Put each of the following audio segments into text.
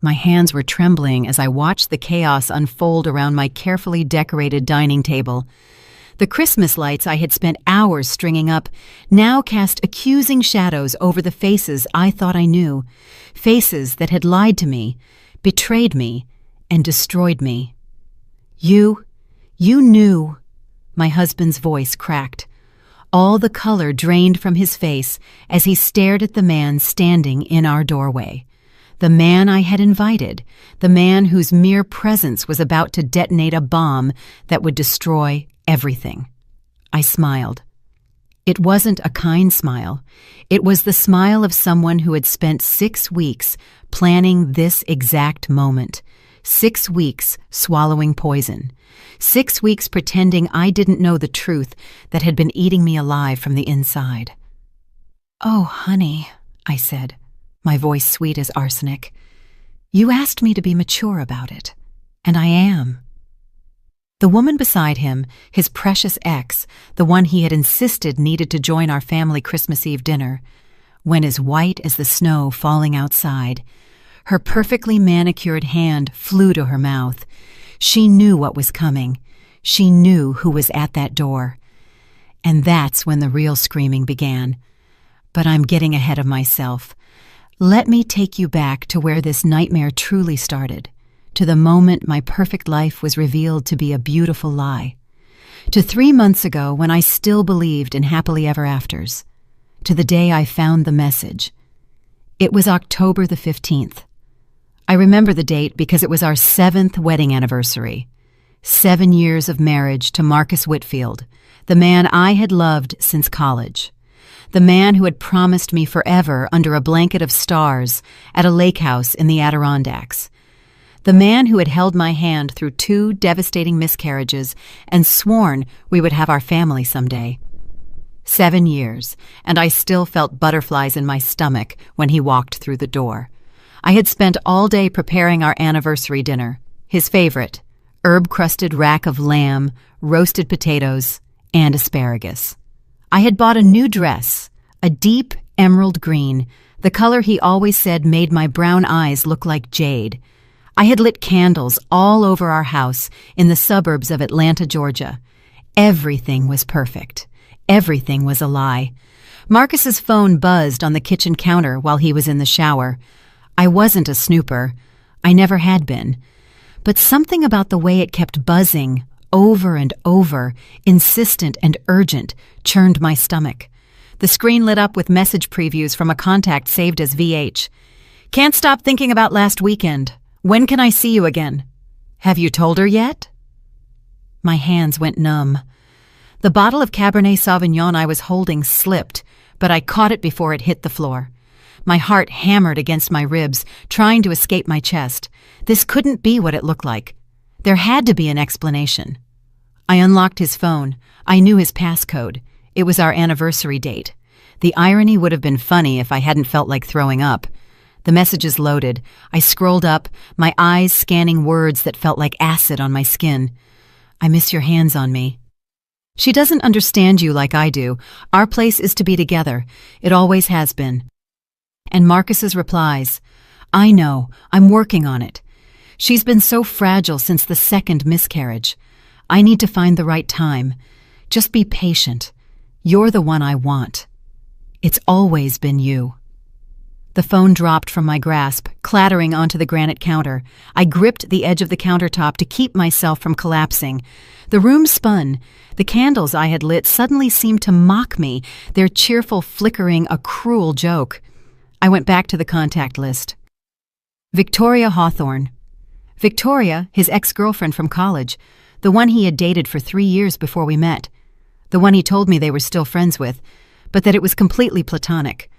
My hands were trembling as I watched the chaos unfold around my carefully decorated dining table. The Christmas lights I had spent hours stringing up now cast accusing shadows over the faces I thought I knew, faces that had lied to me, betrayed me, and destroyed me. You knew, my husband's voice cracked. All the color drained from his face as he stared at the man standing in our doorway. The man I had invited, the man whose mere presence was about to detonate a bomb that would destroy everything. I smiled. It wasn't a kind smile. It was the smile of someone who had spent 6 weeks planning this exact moment. 6 weeks swallowing poison. 6 weeks pretending I didn't know the truth that had been eating me alive from the inside. "Oh, honey," I said, my voice sweet as arsenic. "You asked me to be mature about it, and I am." The woman beside him, his precious ex, the one he had insisted needed to join our family Christmas Eve dinner, went as white as the snow falling outside. Her perfectly manicured hand flew to her mouth. She knew what was coming. She knew who was at that door. And that's when the real screaming began. But I'm getting ahead of myself. Let me take you back to where this nightmare truly started, to the moment my perfect life was revealed to be a beautiful lie, to 3 months ago when I still believed in happily ever afters, to the day I found the message. It was October the 15th. I remember the date because it was our 7th wedding anniversary. 7 years of marriage to Marcus Whitfield, the man I had loved since college. The man who had promised me forever under a blanket of stars at a lake house in the Adirondacks. The man who had held my hand through 2 devastating miscarriages and sworn we would have our family someday. 7 years, and I still felt butterflies in my stomach when he walked through the door. I had spent all day preparing our anniversary dinner, his favorite, herb-crusted rack of lamb, roasted potatoes, and asparagus. I had bought a new dress, a deep emerald green, the color he always said made my brown eyes look like jade. I had lit candles all over our house in the suburbs of Atlanta, Georgia. Everything was perfect. Everything was a lie. Marcus's phone buzzed on the kitchen counter while he was in the shower. I wasn't a snooper. I never had been. But something about the way it kept buzzing, over and over, insistent and urgent, churned my stomach. The screen lit up with message previews from a contact saved as VH. "Can't stop thinking about last weekend. When can I see you again? Have you told her yet?" My hands went numb. The bottle of Cabernet Sauvignon I was holding slipped, but I caught it before it hit the floor. My heart hammered against my ribs, trying to escape my chest. This couldn't be what it looked like. There had to be an explanation. I unlocked his phone. I knew his passcode. It was our anniversary date. The irony would have been funny if I hadn't felt like throwing up. The messages loaded. I scrolled up, my eyes scanning words that felt like acid on my skin. "I miss your hands on me." "She doesn't understand you like I do. Our place is to be together. It always has been." And Marcus's replies. "I know. I'm working on it. She's been so fragile since the 2nd miscarriage. I need to find the right time. Just be patient. You're the one I want. It's always been you." The phone dropped from my grasp, clattering onto the granite counter. I gripped the edge of the countertop to keep myself from collapsing. The room spun. The candles I had lit suddenly seemed to mock me, their cheerful flickering a cruel joke. I went back to the contact list. Victoria Hawthorne. Victoria, his ex-girlfriend from college, the one he had dated for 3 years before we met, the one he told me they were still friends with, but that it was completely platonic,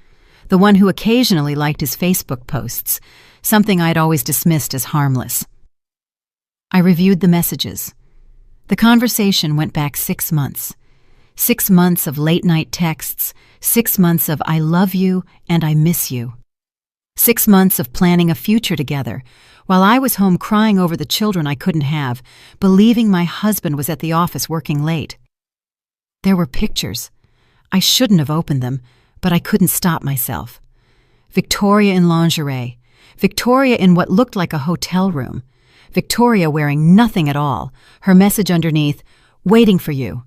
the one who occasionally liked his Facebook posts, something I'd always dismissed as harmless. I reviewed the messages. The conversation went back 6 months. 6 months of late-night texts, 6 months of I love you and I miss you. 6 months of planning a future together, while I was home crying over the children I couldn't have, believing my husband was at the office working late. There were pictures. I shouldn't have opened them, but I couldn't stop myself. Victoria in lingerie, Victoria in what looked like a hotel room. Victoria wearing nothing at all, her message underneath, "Waiting for you."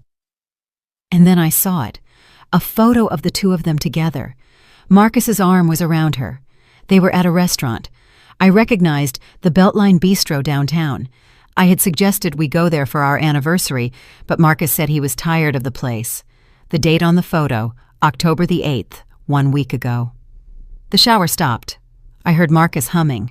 And then I saw it, a photo of the two of them together. Marcus's arm was around her. They were at a restaurant. I recognized the Beltline Bistro downtown. I had suggested we go there for our anniversary, but Marcus said he was tired of the place. The date on the photo, October the 8th, 1 week ago. The shower stopped. I heard Marcus humming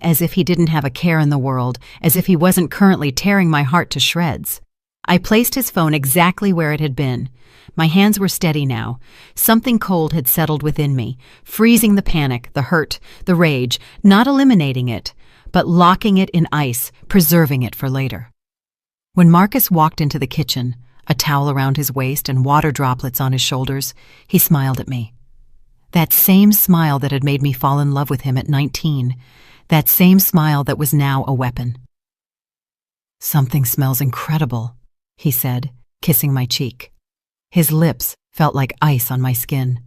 as if he didn't have a care in the world, as if he wasn't currently tearing my heart to shreds. I placed his phone exactly where it had been. My hands were steady now. Something cold had settled within me, freezing the panic, the hurt, the rage, not eliminating it, but locking it in ice, preserving it for later. When Marcus walked into the kitchen, a towel around his waist and water droplets on his shoulders, he smiled at me. That same smile that had made me fall in love with him at 19, that same smile that was now a weapon. "Something smells incredible," he said, kissing my cheek. His lips felt like ice on my skin.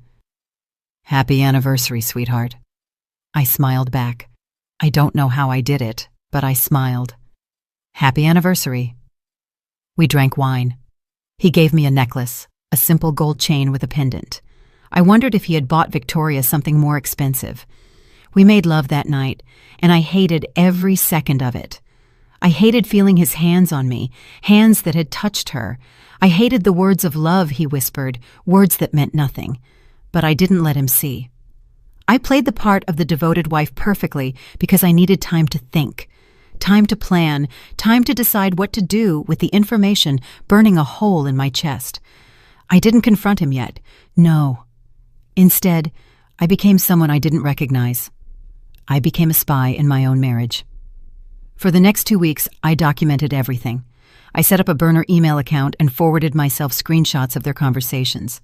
"Happy anniversary, sweetheart." I smiled back. I don't know how I did it, but I smiled. "Happy anniversary." We drank wine. He gave me a necklace, a simple gold chain with a pendant. I wondered if he had bought Victoria something more expensive. We made love that night, and I hated every second of it. I hated feeling his hands on me, hands that had touched her. I hated the words of love he whispered, words that meant nothing. But I didn't let him see. I played the part of the devoted wife perfectly because I needed time to think, time to plan, time to decide what to do with the information burning a hole in my chest. I didn't confront him yet. No. Instead, I became someone I didn't recognize. I became a spy in my own marriage. For the next 2 weeks, I documented everything. I set up a burner email account and forwarded myself screenshots of their conversations.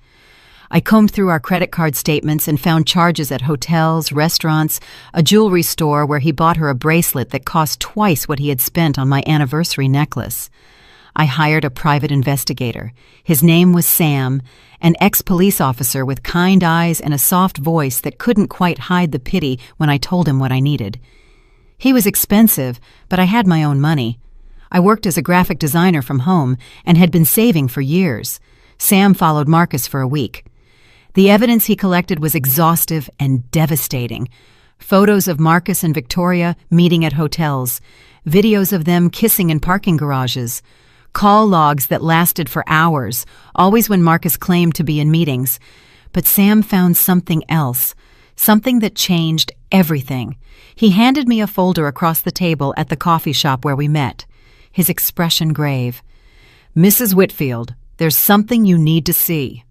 I combed through our credit card statements and found charges at hotels, restaurants, a jewelry store where he bought her a bracelet that cost twice what he had spent on my anniversary necklace. I hired a private investigator. His name was Sam, an ex-police officer with kind eyes and a soft voice that couldn't quite hide the pity when I told him what I needed. He was expensive, but I had my own money. I worked as a graphic designer from home and had been saving for years. Sam followed Marcus for a week. The evidence he collected was exhaustive and devastating. Photos of Marcus and Victoria meeting at hotels, videos of them kissing in parking garages, call logs that lasted for hours, always when Marcus claimed to be in meetings. But Sam found something else, something that changed everything. He handed me a folder across the table at the coffee shop where we met, his expression grave. "Mrs. Whitfield, there's something you need to see."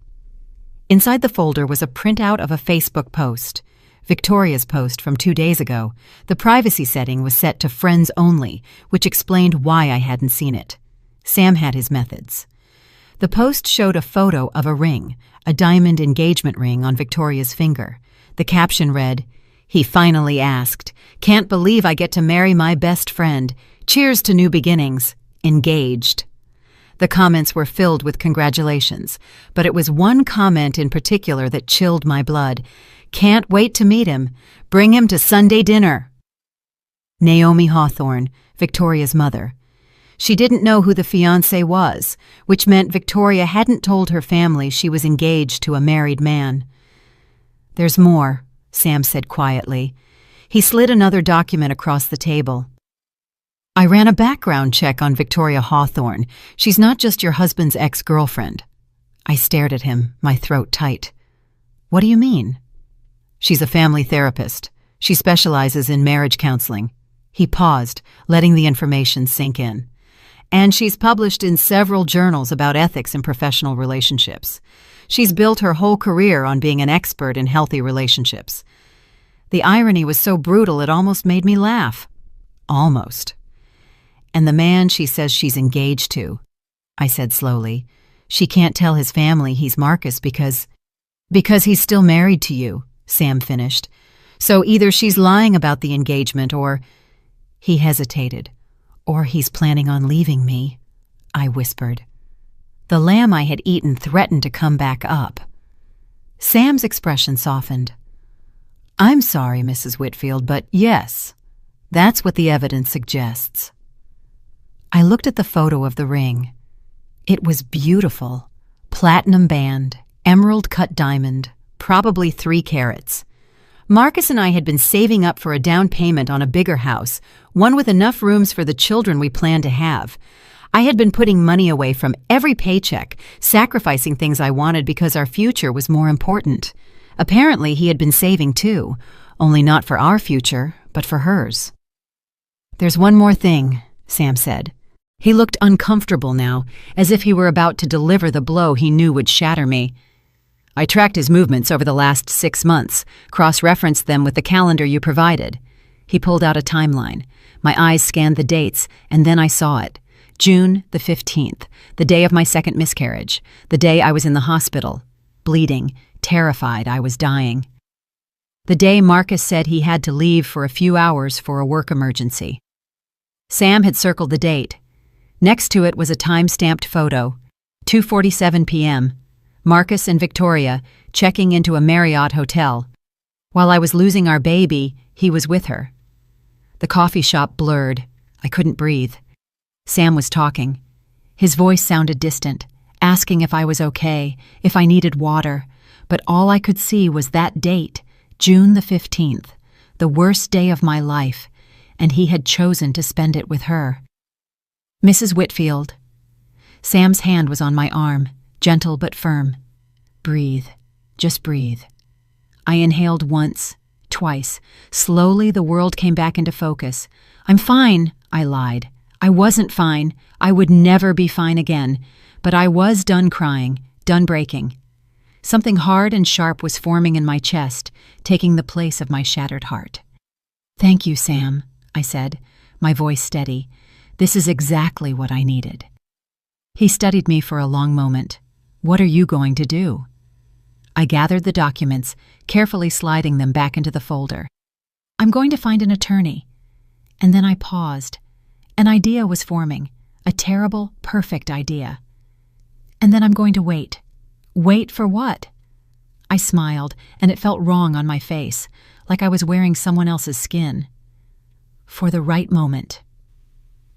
Inside the folder was a printout of a Facebook post, Victoria's post from 2 days ago. The privacy setting was set to friends only, which explained why I hadn't seen it. Sam had his methods. The post showed a photo of a ring, a diamond engagement ring on Victoria's finger. The caption read, "He finally asked. Can't believe I get to marry my best friend. Cheers to new beginnings. Engaged." The comments were filled with congratulations, but it was one comment in particular that chilled my blood. "Can't wait to meet him. Bring him to Sunday dinner." Naomi Hawthorne, Victoria's mother. She didn't know who the fiancé was, which meant Victoria hadn't told her family she was engaged to a married man. "There's more," Sam said quietly. He slid another document across the table. "I ran a background check on Victoria Hawthorne. She's not just your husband's ex-girlfriend." I stared at him, my throat tight. "What do you mean?" "She's a family therapist. She specializes in marriage counseling." He paused, letting the information sink in. "And she's published in several journals about ethics in professional relationships. She's built her whole career on being an expert in healthy relationships." The irony was so brutal it almost made me laugh. Almost. "And the man she says she's engaged to," I said slowly. "She can't tell his family he's Marcus because he's still married to you," Sam finished. "So either she's lying about the engagement or—" He hesitated. "Or he's planning on leaving me," I whispered. The lamb I had eaten threatened to come back up. Sam's expression softened. I'm sorry, Mrs. Whitfield, but yes, that's what the evidence suggests. I looked at the photo of the ring. It was beautiful. Platinum band, emerald-cut diamond, probably 3 carats. Marcus and I had been saving up for a down payment on a bigger house, one with enough rooms for the children we planned to have. I had been putting money away from every paycheck, sacrificing things I wanted because our future was more important. Apparently, he had been saving too, only not for our future, but for hers. "There's one more thing," Sam said. He looked uncomfortable now, as if he were about to deliver the blow he knew would shatter me. "I tracked his movements over the last 6 months, cross-referenced them with the calendar you provided." He pulled out a timeline. My eyes scanned the dates, and then I saw it. June the 15th, the day of my second miscarriage, the day I was in the hospital, bleeding, terrified I was dying. The day Marcus said he had to leave for a few hours for a work emergency. Sam had circled the date. Next to it was a time-stamped photo, 2:47 p.m., Marcus and Victoria checking into a Marriott hotel. While I was losing our baby, he was with her. The coffee shop blurred. I couldn't breathe. Sam was talking. His voice sounded distant, asking if I was okay, if I needed water, but all I could see was that date, June the 15th, the worst day of my life, and he had chosen to spend it with her. "Mrs. Whitfield." Sam's hand was on my arm, gentle but firm. "Breathe. Just breathe." I inhaled once, twice. Slowly the world came back into focus. "I'm fine," I lied. I wasn't fine. I would never be fine again. But I was done crying, done breaking. Something hard and sharp was forming in my chest, taking the place of my shattered heart. "Thank you, Sam," I said, my voice steady. "This is exactly what I needed." He studied me for a long moment. "What are you going to do?" I gathered the documents, carefully sliding them back into the folder. "I'm going to find an attorney." And then I paused. An idea was forming, a terrible, perfect idea. "And then I'm going to wait." "Wait for what?" I smiled, and it felt wrong on my face, like I was wearing someone else's skin. "For the right moment."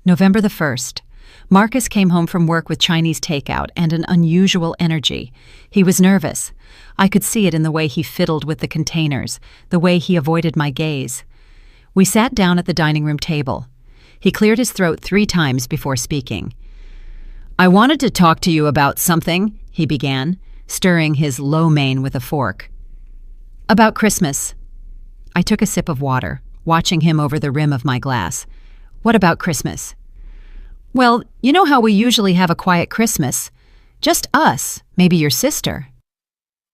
November the 1st. Marcus came home from work with Chinese takeout and an unusual energy. He was nervous. I could see it in the way he fiddled with the containers, the way he avoided my gaze. We sat down at the dining room table. He cleared his throat 3 times before speaking. "I wanted to talk to you about something," he began, stirring his lo mein with a fork. "About Christmas." I took a sip of water, watching him over the rim of my glass. "What about Christmas?" "Well, you know how we usually have a quiet Christmas. Just us, maybe your sister."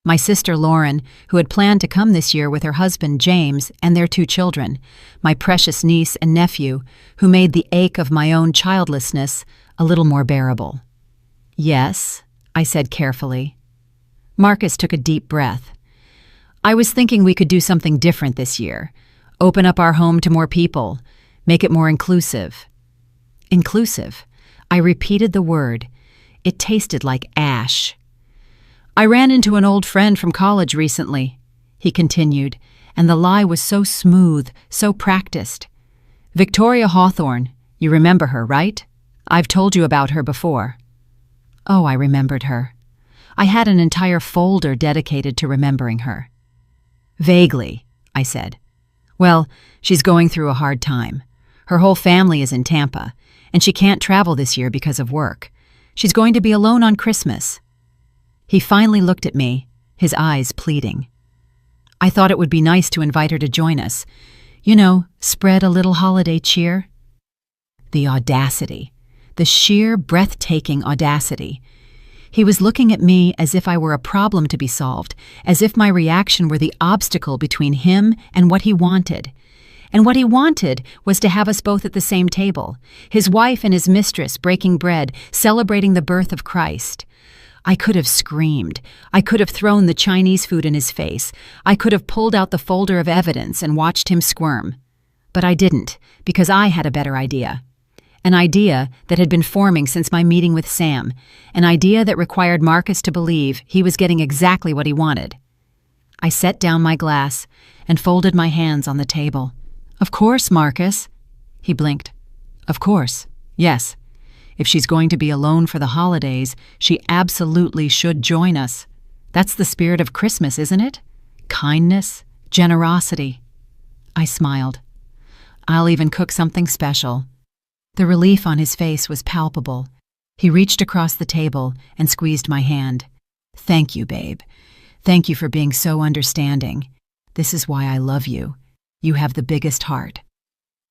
My sister Lauren, who had planned to come this year with her husband James and their 2 children, my precious niece and nephew, who made the ache of my own childlessness a little more bearable. "Yes," I said carefully. Marcus took a deep breath. "I was thinking we could do something different this year. Open up our home to more people. Make it more inclusive." Inclusive. I repeated the word. It tasted like ash. "I ran into an old friend from college recently," he continued, and the lie was so smooth, so practiced. "Victoria Hawthorne. You remember her, right? I've told you about her before." Oh, I remembered her. I had an entire folder dedicated to remembering her. "Vaguely," I said. "Well, she's going through a hard time. Her whole family is in Tampa, and she can't travel this year because of work. She's going to be alone on Christmas." He finally looked at me, his eyes pleading. "I thought it would be nice to invite her to join us. You know, spread a little holiday cheer." The audacity, the sheer breathtaking audacity. He was looking at me as if I were a problem to be solved, as if my reaction were the obstacle between him and what he wanted. And what he wanted was to have us both at the same table, his wife and his mistress breaking bread, celebrating the birth of Christ. I could have screamed. I could have thrown the Chinese food in his face. I could have pulled out the folder of evidence and watched him squirm. But I didn't, because I had a better idea. An idea that had been forming since my meeting with Sam, an idea that required Marcus to believe he was getting exactly what he wanted. I set down my glass and folded my hands on the table. Of course, Marcus. He blinked. Of course, yes. If she's going to be alone for the holidays, she absolutely should join us. That's the spirit of Christmas, isn't it? Kindness, generosity. I smiled. I'll even cook something special. The relief on his face was palpable. He reached across the table and squeezed my hand. Thank you, babe. Thank you for being so understanding. This is why I love you. You have the biggest heart.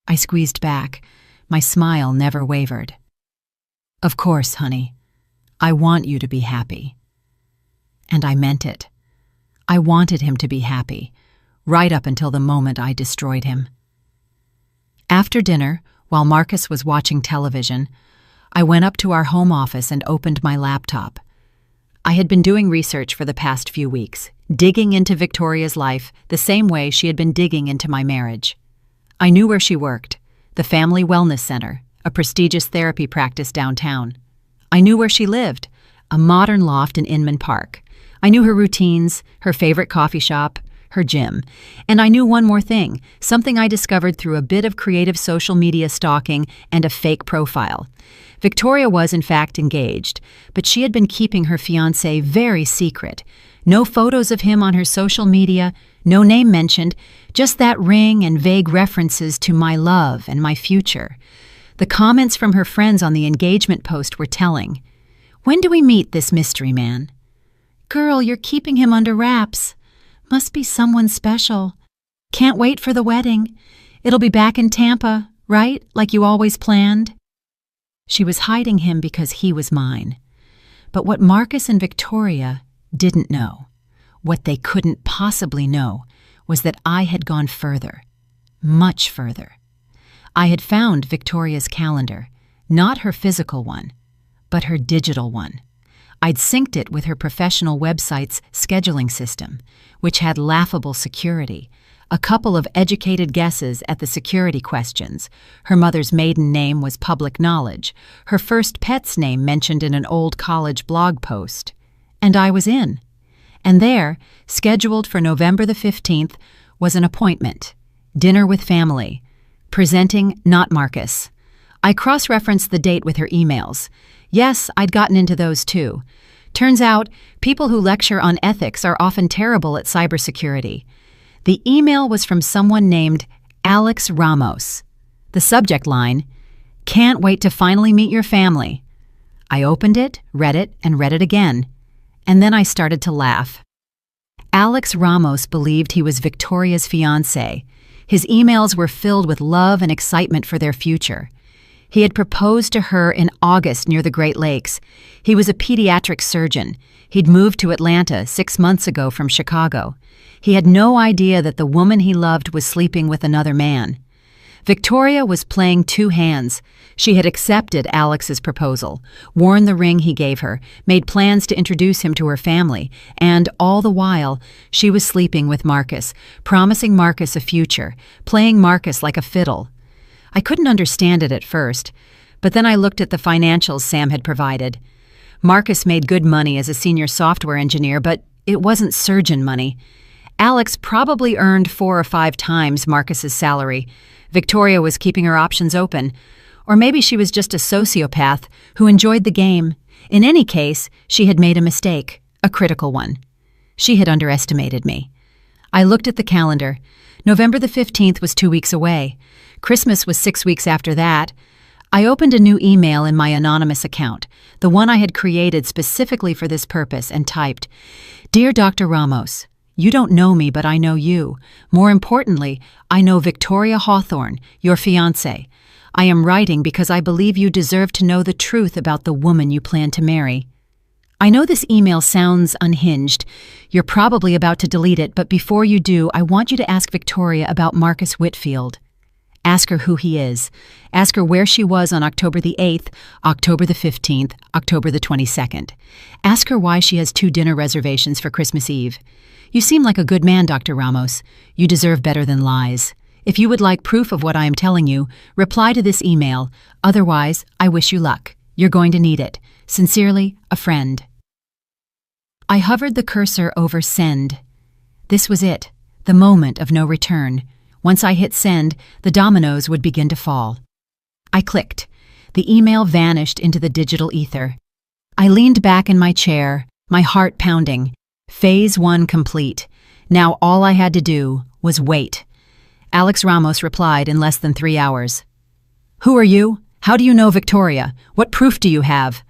I squeezed back. My smile never wavered. Of course, honey. I want you to be happy. And I meant it. I wanted him to be happy, right up until the moment I destroyed him. After dinner, while Marcus was watching television, I went up to our home office and opened my laptop. I had been doing research for the past few weeks, digging into Victoria's life the same way she had been digging into my marriage. I knew where she worked, the Family Wellness Center, a prestigious therapy practice downtown. I knew where she lived, a modern loft in Inman Park. I knew her routines, her favorite coffee shop, her gym. And I knew one more thing, something I discovered through a bit of creative social media stalking and a fake profile. Victoria was, in fact, engaged, but she had been keeping her fiancé very secret. No photos of him on her social media, no name mentioned, just that ring and vague references to my love and my future. The comments from her friends on the engagement post were telling. When do we meet this mystery man? Girl, you're keeping him under wraps. Must be someone special. Can't wait for the wedding. It'll be back in Tampa, right? Like you always planned. She was hiding him because he was mine. But what Marcus and Victoria didn't know, what they couldn't possibly know, was that I had gone further, much further. I had found Victoria's calendar, not her physical one, but her digital one. I'd synced it with her professional website's scheduling system, which had laughable security, a couple of educated guesses at the security questions. Her mother's maiden name was public knowledge, her first pet's name mentioned in an old college blog post. And I was in. And there, scheduled for November the 15th, was an appointment, dinner with family, presenting not Marcus. I cross-referenced the date with her emails. Yes, I'd gotten into those too. Turns out, people who lecture on ethics are often terrible at cybersecurity. The email was from someone named Alex Ramos. The subject line, "Can't wait to finally meet your family." I opened it, and read it again. And then I started to laugh. Alex Ramos believed he was Victoria's fiancé. His emails were filled with love and excitement for their future. He had proposed to her in August near the Great Lakes. He was a pediatric surgeon. He'd moved to Atlanta 6 months ago from Chicago. He had no idea that the woman he loved was sleeping with another man. Victoria was playing two hands. She had accepted Alex's proposal, worn the ring he gave her, made plans to introduce him to her family, and all the while, she was sleeping with Marcus, promising Marcus a future, playing Marcus like a fiddle. I couldn't understand it at first, but then I looked at the financials Sam had provided. Marcus made good money as a senior software engineer, but it wasn't surgeon money. Alex probably earned 4 or 5 times Marcus's salary. Victoria was keeping her options open. Or maybe she was just a sociopath who enjoyed the game. In any case, she had made a mistake, a critical one. She had underestimated me. I looked at the calendar. November the 15th was 2 weeks away. Christmas was 6 weeks after that. I opened a new email in my anonymous account, the one I had created specifically for this purpose, and typed, "Dear Dr. Ramos, you don't know me, but I know you. More importantly, I know Victoria Hawthorne, your fiancée. I am writing because I believe you deserve to know the truth about the woman you plan to marry." I know this email sounds unhinged. You're probably about to delete it, but before you do, I want you to ask Victoria about Marcus Whitfield. Ask her who he is. Ask her where she was on October the 8th, October the 15th, October the 22nd. Ask her why she has 2 dinner reservations for Christmas Eve. You seem like a good man, Dr. Ramos. You deserve better than lies. If you would like proof of what I am telling you, reply to this email. Otherwise, I wish you luck. You're going to need it. Sincerely, a friend. I hovered the cursor over send. This was it, the moment of no return. Once I hit send, the dominoes would begin to fall. I clicked. The email vanished into the digital ether. I leaned back in my chair, my heart pounding. Phase 1 complete. Now all I had to do was wait. Alex Ramos replied in less than 3 hours. "Who are you? How do you know Victoria? What proof do you have?"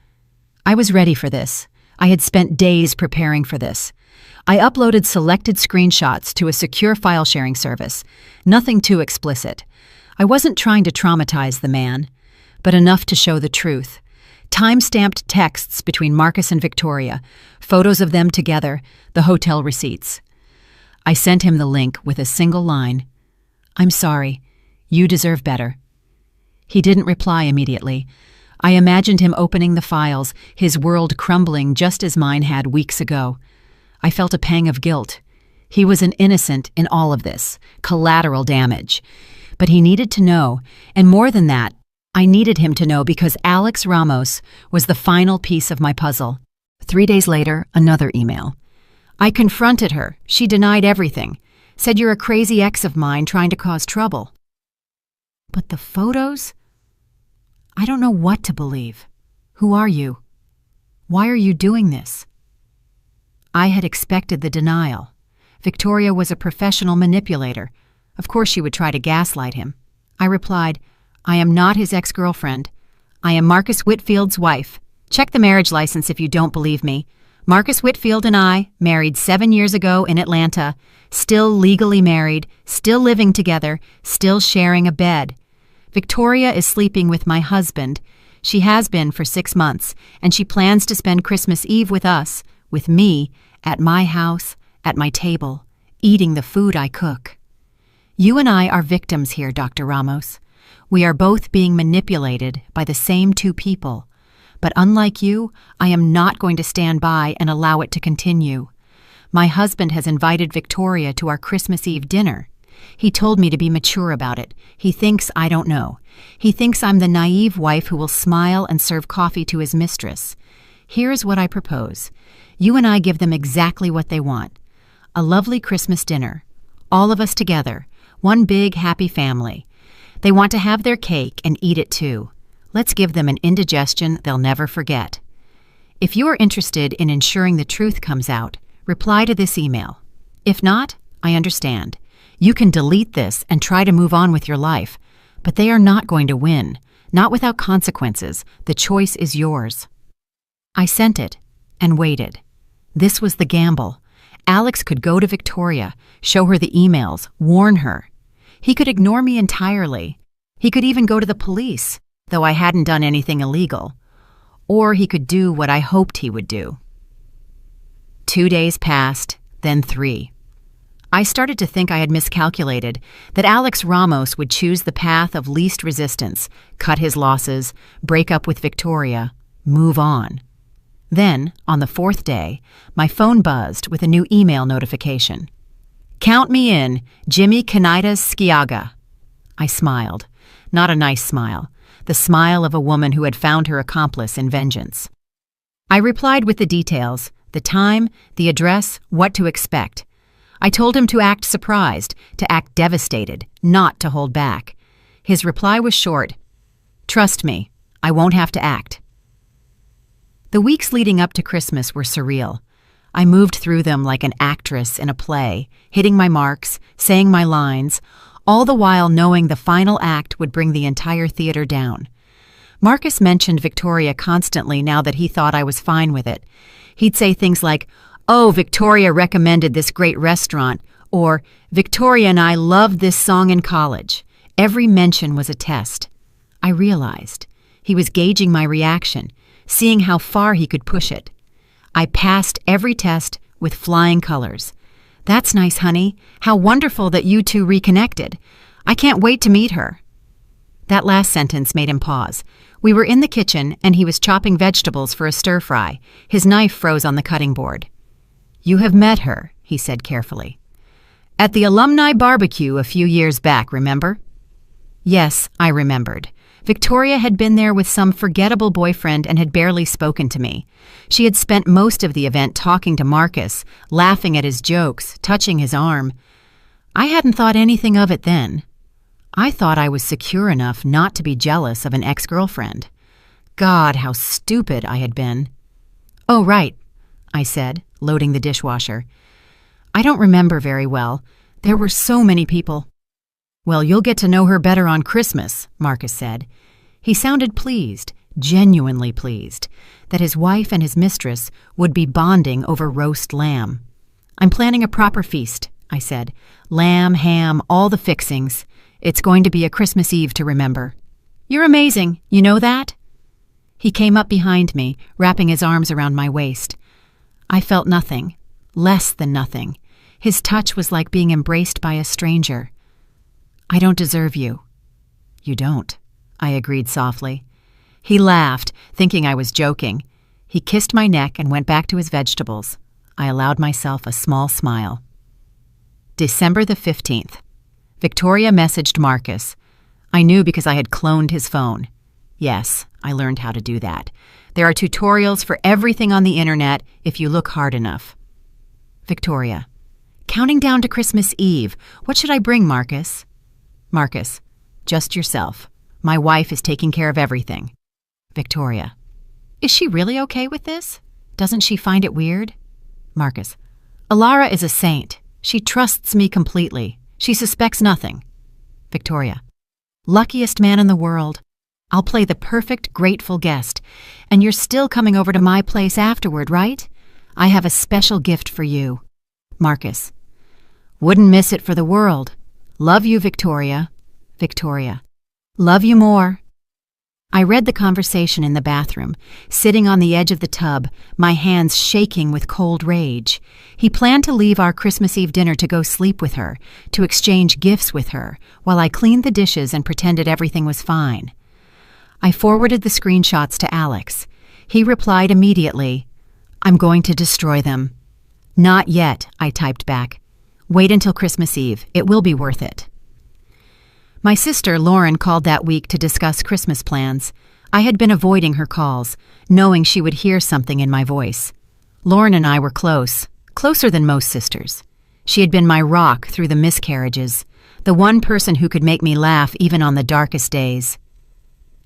I was ready for this. I had spent days preparing for this. I uploaded selected screenshots to a secure file sharing service. Nothing too explicit. I wasn't trying to traumatize the man, but enough to show the truth. Time-stamped texts between Marcus and Victoria, photos of them together, the hotel receipts. I sent him the link with a single line. "I'm sorry. You deserve better." He didn't reply immediately. I imagined him opening the files, his world crumbling just as mine had weeks ago. I felt a pang of guilt. He was an innocent in all of this, collateral damage. But he needed to know, and more than that, I needed him to know because Alex Ramos was the final piece of my puzzle. 3 days later, another email. I confronted her. She denied everything. Said you're a crazy ex of mine trying to cause trouble. But the photos? I don't know what to believe. Who are you? Why are you doing this? I had expected the denial. Victoria was a professional manipulator. Of course she would try to gaslight him. I replied, "I am not his ex-girlfriend. I am Marcus Whitfield's wife. Check the marriage license if you don't believe me. Marcus Whitfield and I, married 7 years ago in Atlanta, still legally married, still living together, still sharing a bed. Victoria is sleeping with my husband. She has been for 6 months, and she plans to spend Christmas Eve with us, with me, at my house, at my table, eating the food I cook. You and I are victims here, Dr. Ramos. We are both being manipulated by the same 2 people. But unlike you, I am not going to stand by and allow it to continue. My husband has invited Victoria to our Christmas Eve dinner. He told me to be mature about it. He thinks I don't know. He thinks I'm the naive wife who will smile and serve coffee to his mistress. Here's what I propose. You and I give them exactly what they want. A lovely Christmas dinner. All of us together. One big happy family. They want to have their cake and eat it too. Let's give them an indigestion they'll never forget. If you are interested in ensuring the truth comes out, reply to this email. If not, I understand. You can delete this and try to move on with your life, but they are not going to win. Not without consequences. The choice is yours." I sent it and waited. This was the gamble. Alex could go to Victoria, show her the emails, warn her. He could ignore me entirely. He could even go to the police, though I hadn't done anything illegal. Or he could do what I hoped he would do. 2 days passed, then 3. I started to think I had miscalculated, that Alex Ramos would choose the path of least resistance, cut his losses, break up with Victoria, move on. Then, on the 4th day, my phone buzzed with a new email notification. "Count me in, Jimmy Canitas Sciaga." I smiled. Not a nice smile. The smile of a woman who had found her accomplice in vengeance. I replied with the details, the time, the address, what to expect. I told him to act surprised, to act devastated, not to hold back. His reply was short. "Trust me, I won't have to act." The weeks leading up to Christmas were surreal. I moved through them like an actress in a play, hitting my marks, saying my lines, all the while knowing the final act would bring the entire theater down. Marcus mentioned Victoria constantly now that he thought I was fine with it. He'd say things like, "Oh, Victoria recommended this great restaurant," or "Victoria and I loved this song in college." Every mention was a test. I realized. He was gauging my reaction, seeing how far he could push it. I passed every test with flying colors. "That's nice, honey. How wonderful that you two reconnected. I can't wait to meet her." That last sentence made him pause. We were in the kitchen, and he was chopping vegetables for a stir-fry. His knife froze on the cutting board. "You have met her," he said carefully. "At the alumni barbecue a few years back, remember?" Yes, I remembered. Victoria had been there with some forgettable boyfriend and had barely spoken to me. She had spent most of the event talking to Marcus, laughing at his jokes, touching his arm. I hadn't thought anything of it then. I thought I was secure enough not to be jealous of an ex-girlfriend. God, how stupid I had been. "Oh, right," I said, loading the dishwasher. "I don't remember very well. There were so many people." "Well, you'll get to know her better on Christmas," Marcus said. He sounded pleased, genuinely pleased, that his wife and his mistress would be bonding over roast lamb. "I'm planning a proper feast," I said. "Lamb, ham, all the fixings. It's going to be a Christmas Eve to remember." "You're amazing. You know that?" He came up behind me, wrapping his arms around my waist. I felt nothing, less than nothing. His touch was like being embraced by a stranger. "I don't deserve you." "You don't," I agreed softly. He laughed, thinking I was joking. He kissed my neck and went back to his vegetables. I allowed myself a small smile. December the 15th. Victoria messaged Marcus. I knew because I had cloned his phone. Yes, I learned how to do that. There are tutorials for everything on the internet if you look hard enough. Victoria. "Counting down to Christmas Eve. What should I bring, Marcus?" Marcus. "Just yourself. My wife is taking care of everything." Victoria. "Is she really okay with this? Doesn't she find it weird?" Marcus. "Alara is a saint. She trusts me completely. She suspects nothing." Victoria. "Luckiest man in the world. I'll play the perfect grateful guest. And you're still coming over to my place afterward, right? I have a special gift for you." Marcus. "Wouldn't miss it for the world. Love you, Victoria." Victoria. "Love you more." I read the conversation in the bathroom, sitting on the edge of the tub, my hands shaking with cold rage. He planned to leave our Christmas Eve dinner to go sleep with her, to exchange gifts with her, while I cleaned the dishes and pretended everything was fine. I forwarded the screenshots to Alex. He replied immediately, "I'm going to destroy them." "Not yet," I typed back. "Wait until Christmas Eve. It will be worth it." My sister, Lauren, called that week to discuss Christmas plans. I had been avoiding her calls, knowing she would hear something in my voice. Lauren and I were close, closer than most sisters. She had been my rock through the miscarriages, the one person who could make me laugh even on the darkest days.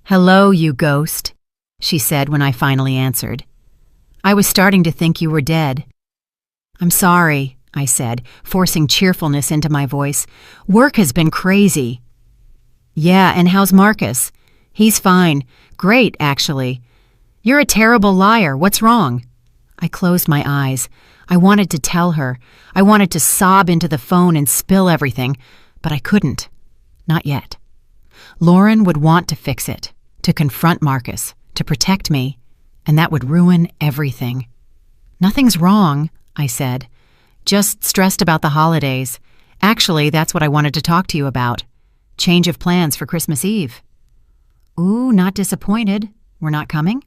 "Hello, you ghost," she said when I finally answered. "I was starting to think you were dead." "I'm sorry," I said, forcing cheerfulness into my voice. "Work has been crazy." "Yeah, and how's Marcus?" "He's fine. Great, actually." "You're a terrible liar. What's wrong?" I closed my eyes. I wanted to tell her. I wanted to sob into the phone and spill everything, but I couldn't. Not yet. Lauren would want to fix it, to confront Marcus, to protect me, and that would ruin everything. "Nothing's wrong," I said. "Just stressed about the holidays. Actually, that's what I wanted to talk to you about. Change of plans for Christmas Eve." "Ooh, not disappointed. We're not coming?"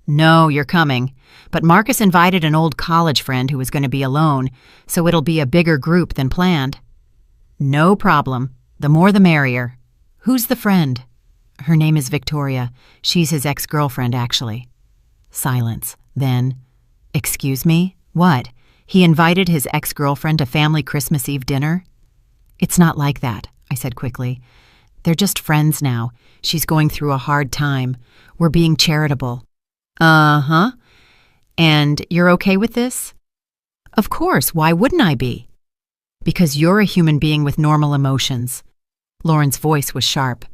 "No, you're coming. But Marcus invited an old college friend who was going to be alone, so it'll be a bigger group than planned." "No problem. The more the merrier." "Who's the friend?" "Her name is Victoria. She's his ex-girlfriend, actually." Silence. Then, "Excuse me? What? He invited his ex-girlfriend to family Christmas Eve dinner?" "It's not like that," I said quickly. "They're just friends now. She's going through a hard time. We're being charitable." "Uh-huh. And you're okay with this?" "Of course. Why wouldn't I be?" "Because you're a human being with normal emotions." Lauren's voice was sharp.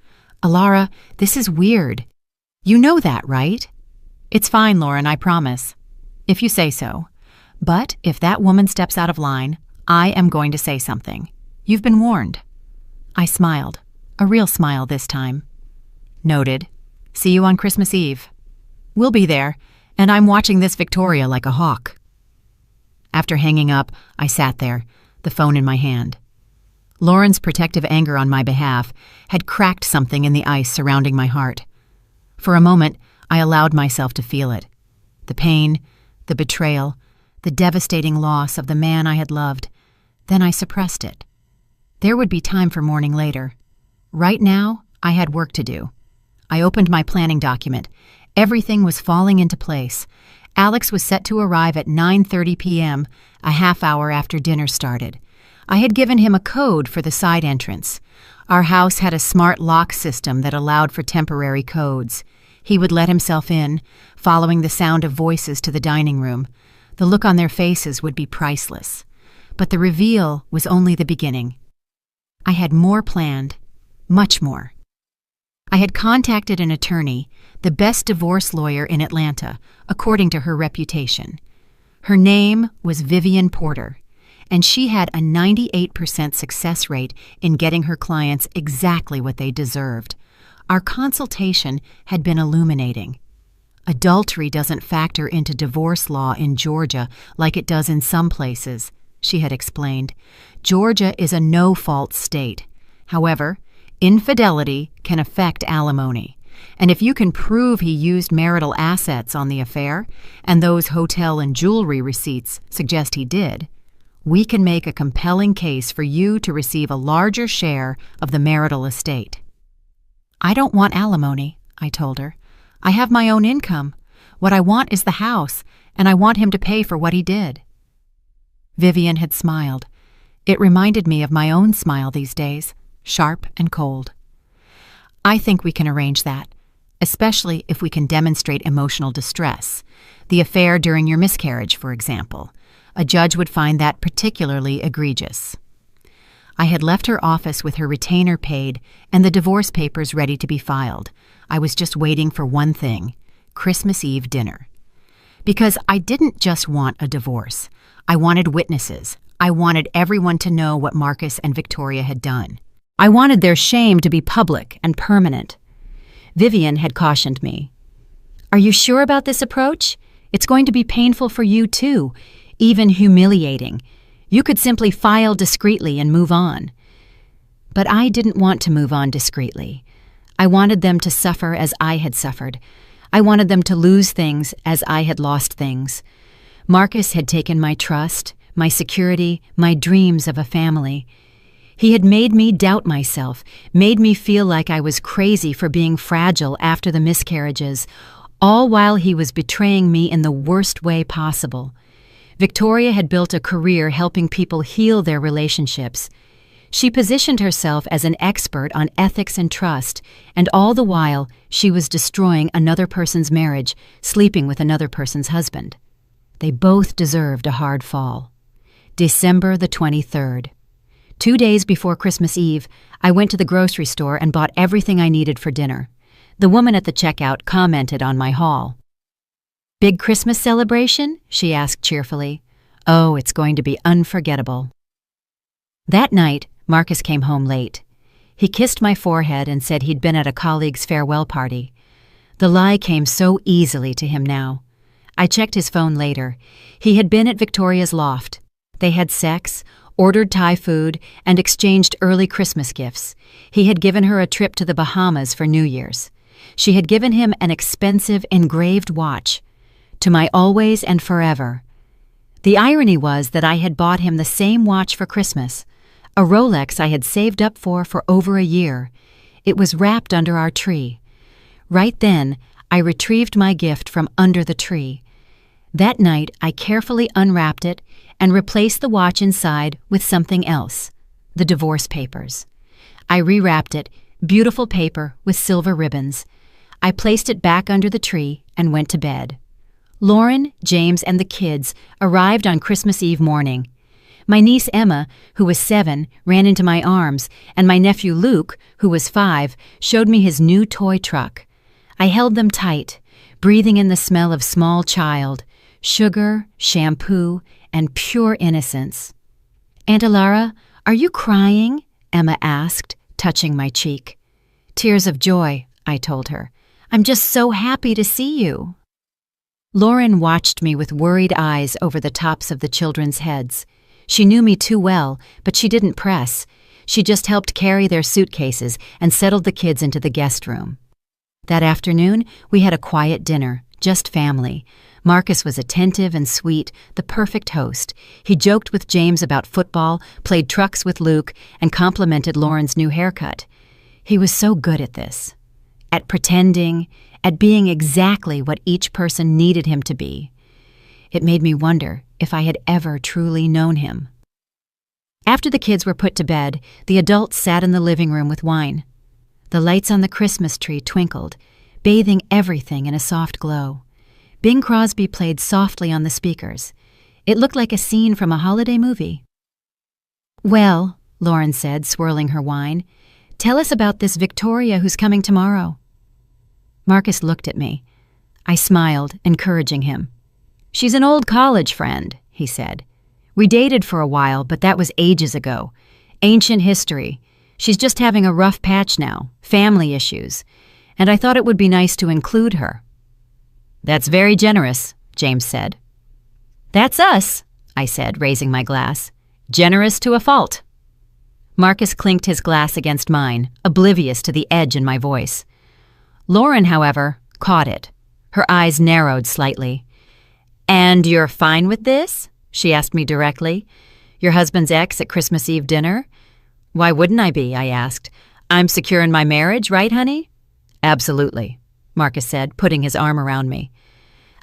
"Alara, this is weird. You know that, right?" "It's fine, Lauren, I promise. If you say so. But if that woman steps out of line, I am going to say something. You've been warned." I smiled. A real smile this time. "Noted. See you on Christmas Eve." "We'll be there, and I'm watching this Victoria like a hawk." After hanging up, I sat there, the phone in my hand. Lauren's protective anger on my behalf had cracked something in the ice surrounding my heart. For a moment, I allowed myself to feel it. The pain, the betrayal, the devastating loss of the man I had loved. Then I suppressed it. There would be time for mourning later. Right now, I had work to do. I opened my planning document. Everything was falling into place. Alex was set to arrive at 9:30 p.m., a half hour after dinner started. I had given him a code for the side entrance. Our house had a smart lock system that allowed for temporary codes. He would let himself in, following the sound of voices to the dining room. The look on their faces would be priceless. But the reveal was only the beginning. I had more planned, much more. I had contacted an attorney, the best divorce lawyer in Atlanta, according to her reputation. Her name was Vivian Porter, and she had a 98% success rate in getting her clients exactly what they deserved. Our consultation had been illuminating. Adultery doesn't factor into divorce law in Georgia like it does in some places, she had explained. Georgia is a no-fault state. However, infidelity can affect alimony. And if you can prove he used marital assets on the affair, and those hotel and jewelry receipts suggest he did, we can make a compelling case for you to receive a larger share of the marital estate. I don't want alimony, I told her. I have my own income. What I want is the house, and I want him to pay for what he did. Vivian had smiled. It reminded me of my own smile these days, sharp and cold. I think we can arrange that, especially if we can demonstrate emotional distress. The affair during your miscarriage, for example. A judge would find that particularly egregious. I had left her office with her retainer paid and the divorce papers ready to be filed. I was just waiting for one thing: Christmas Eve dinner. Because I didn't just want a divorce. I wanted witnesses. I wanted everyone to know what Marcus and Victoria had done. I wanted their shame to be public and permanent. Vivian had cautioned me. "Are you sure about this approach? It's going to be painful for you too, even humiliating. You could simply file discreetly and move on." But I didn't want to move on discreetly. I wanted them to suffer as I had suffered. I wanted them to lose things as I had lost things. Marcus had taken my trust, my security, my dreams of a family. He had made me doubt myself, made me feel like I was crazy for being fragile after the miscarriages, all while he was betraying me in the worst way possible. Victoria had built a career helping people heal their relationships. She positioned herself as an expert on ethics and trust, and all the while she was destroying another person's marriage, sleeping with another person's husband. They both deserved a hard fall. December the 23rd. 2 days before Christmas Eve, I went to the grocery store and bought everything I needed for dinner. The woman at the checkout commented on my haul. "Big Christmas celebration?" she asked cheerfully. "Oh, it's going to be unforgettable." That night, Marcus came home late. He kissed my forehead and said he'd been at a colleague's farewell party. The lie came so easily to him now. I checked his phone later. He had been at Victoria's loft. They had sex, ordered Thai food, and exchanged early Christmas gifts. He had given her a trip to the Bahamas for New Year's. She had given him an expensive engraved watch. To my always and forever. The irony was that I had bought him the same watch for Christmas, a Rolex I had saved up for over a year. It was wrapped under our tree. Right then, I retrieved my gift from under the tree. That night, I carefully unwrapped it and replaced the watch inside with something else, the divorce papers. I rewrapped it, beautiful paper with silver ribbons. I placed it back under the tree and went to bed. Lauren, James, and the kids arrived on Christmas Eve morning. My niece Emma, who was 7, ran into my arms, and my nephew Luke, who was 5, showed me his new toy truck. I held them tight, breathing in the smell of small child, sugar, shampoo, and pure innocence. "Aunt Alara, are you crying?" Emma asked, touching my cheek. "Tears of joy," I told her. "I'm just so happy to see you." Lauren watched me with worried eyes over the tops of the children's heads. She knew me too well, but she didn't press. She just helped carry their suitcases and settled the kids into the guest room. That afternoon, we had a quiet dinner, just family. Marcus was attentive and sweet, the perfect host. He joked with James about football, played trucks with Luke, and complimented Lauren's new haircut. He was so good at this. at pretending, at being exactly what each person needed him to be. It made me wonder if I had ever truly known him. After the kids were put to bed, the adults sat in the living room with wine. The lights on the Christmas tree twinkled, bathing everything in a soft glow. Bing Crosby played softly on the speakers. It looked like a scene from a holiday movie. "Well," Lauren said, swirling her wine, "tell us about this Victoria who's coming tomorrow." Marcus looked at me. I smiled, encouraging him. "She's an old college friend," he said. "We dated for a while, but that was ages ago. Ancient history. She's just having a rough patch now, family issues, and I thought it would be nice to include her." "That's very generous," James said. "That's us," I said, raising my glass. "Generous to a fault." Marcus clinked his glass against mine, oblivious to the edge in my voice. Lauren, however, caught it. Her eyes narrowed slightly. "And you're fine with this?" she asked me directly. "Your husband's ex at Christmas Eve dinner?" "Why wouldn't I be?" I asked. "I'm secure in my marriage, right, honey?" "Absolutely," Marcus said, putting his arm around me.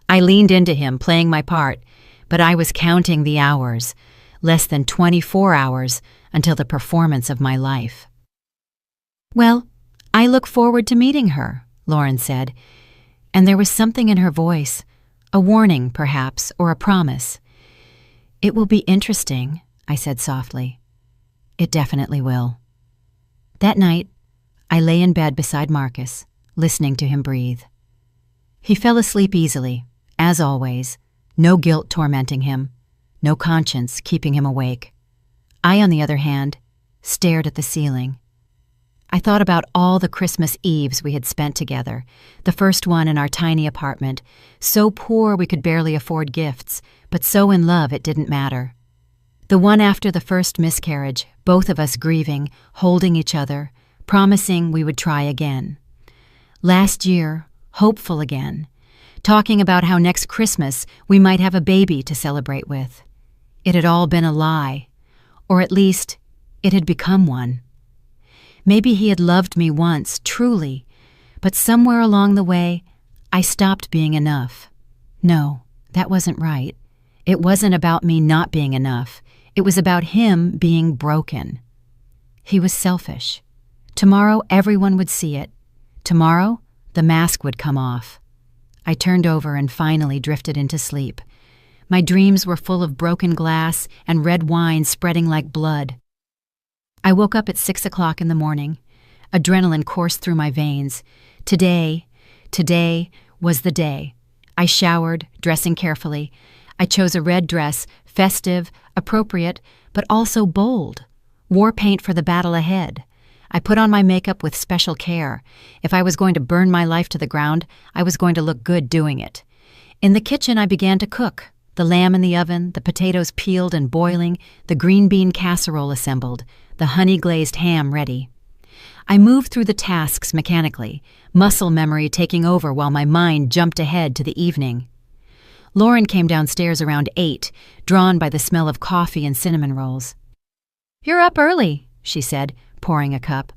I leaned into him, playing my part, but I was counting the hours, less than 24 hours until the performance of my life. "Well, I look forward to meeting her," Lauren said, and there was something in her voice, a warning, perhaps, or a promise. "It will be interesting," I said softly. "It definitely will." That night, I lay in bed beside Marcus, listening to him breathe. He fell asleep easily, as always, no guilt tormenting him, no conscience keeping him awake. I, on the other hand, stared at the ceiling. I thought about all the Christmas Eves we had spent together, the first one in our tiny apartment, so poor we could barely afford gifts, but so in love it didn't matter. The one after the first miscarriage, both of us grieving, holding each other, promising we would try again. Last year, hopeful again, talking about how next Christmas we might have a baby to celebrate with. It had all been a lie, or at least it had become one. Maybe he had loved me once, truly, but somewhere along the way, I stopped being enough. No, that wasn't right. It wasn't about me not being enough. It was about him being broken. He was selfish. Tomorrow, everyone would see it. Tomorrow, the mask would come off. I turned over and finally drifted into sleep. My dreams were full of broken glass and red wine spreading like blood. I woke up at 6 o'clock in the morning. Adrenaline coursed through my veins. Today was the day. I showered, dressing carefully. I chose a red dress, festive, appropriate, but also bold. War paint for the battle ahead. I put on my makeup with special care. If I was going to burn my life to the ground, I was going to look good doing it. In the kitchen, I began to cook. The lamb in the oven, the potatoes peeled and boiling, the green bean casserole assembled, the honey-glazed ham ready. I moved through the tasks mechanically, muscle memory taking over while my mind jumped ahead to the evening. Lauren came downstairs around 8, drawn by the smell of coffee and cinnamon rolls. "You're up early," she said, pouring a cup.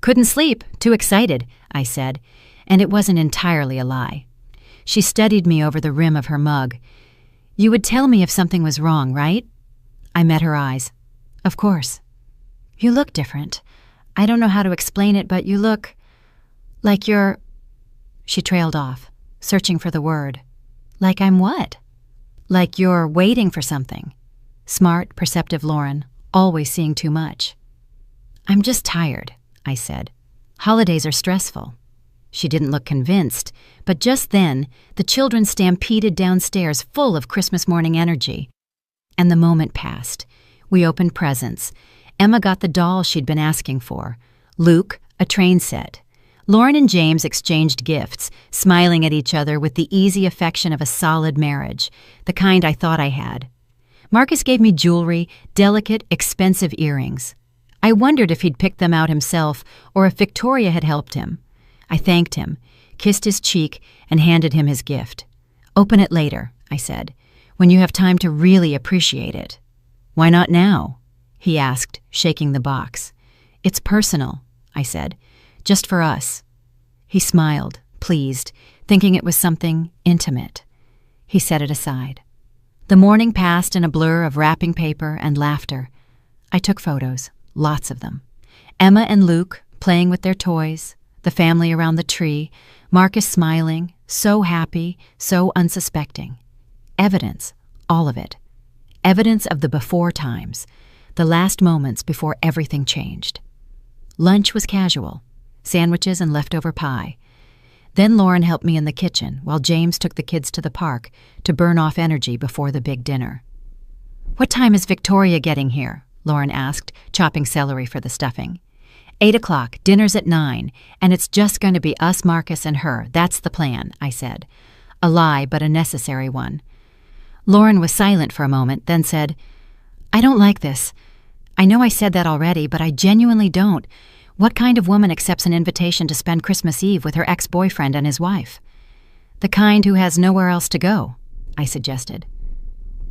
"Couldn't sleep, too excited," I said, and it wasn't entirely a lie. She studied me over the rim of her mug. "You would tell me if something was wrong, right?" I met her eyes. "Of course." "You look different. I don't know how to explain it, but you look like you're—" She trailed off, searching for the word. "Like I'm what?" "Like you're waiting for something." Smart, perceptive Lauren, always seeing too much. "I'm just tired," I said. "Holidays are stressful." She didn't look convinced, but just then, the children stampeded downstairs full of Christmas morning energy. And the moment passed. We opened presents. Emma got the doll she'd been asking for. Luke, a train set. Lauren and James exchanged gifts, smiling at each other with the easy affection of a solid marriage, the kind I thought I had. Marcus gave me jewelry, delicate, expensive earrings. I wondered if he'd picked them out himself or if Victoria had helped him. I thanked him, kissed his cheek, and handed him his gift. "Open it later," I said, "when you have time to really appreciate it." "Why not now?" he asked, shaking the box. "It's personal," I said, "just for us." He smiled, pleased, thinking it was something intimate. He set it aside. The morning passed in a blur of wrapping paper and laughter. I took photos, lots of them. Emma and Luke playing with their toys, the family around the tree, Marcus smiling, so happy, so unsuspecting. Evidence, all of it. Evidence of the before times, the last moments before everything changed. Lunch was casual, sandwiches and leftover pie. Then Lauren helped me in the kitchen while James took the kids to the park to burn off energy before the big dinner. "What time is Victoria getting here?" Lauren asked, chopping celery for the stuffing. 8 o'clock, dinner's at 9, and it's just going to be us, Marcus, and her. That's the plan, I said. A lie, but a necessary one. Lauren was silent for a moment, then said, "I don't like this. I know I said that already, but I genuinely don't. What kind of woman accepts an invitation to spend Christmas Eve with her ex-boyfriend and his wife?" "The kind who has nowhere else to go," I suggested.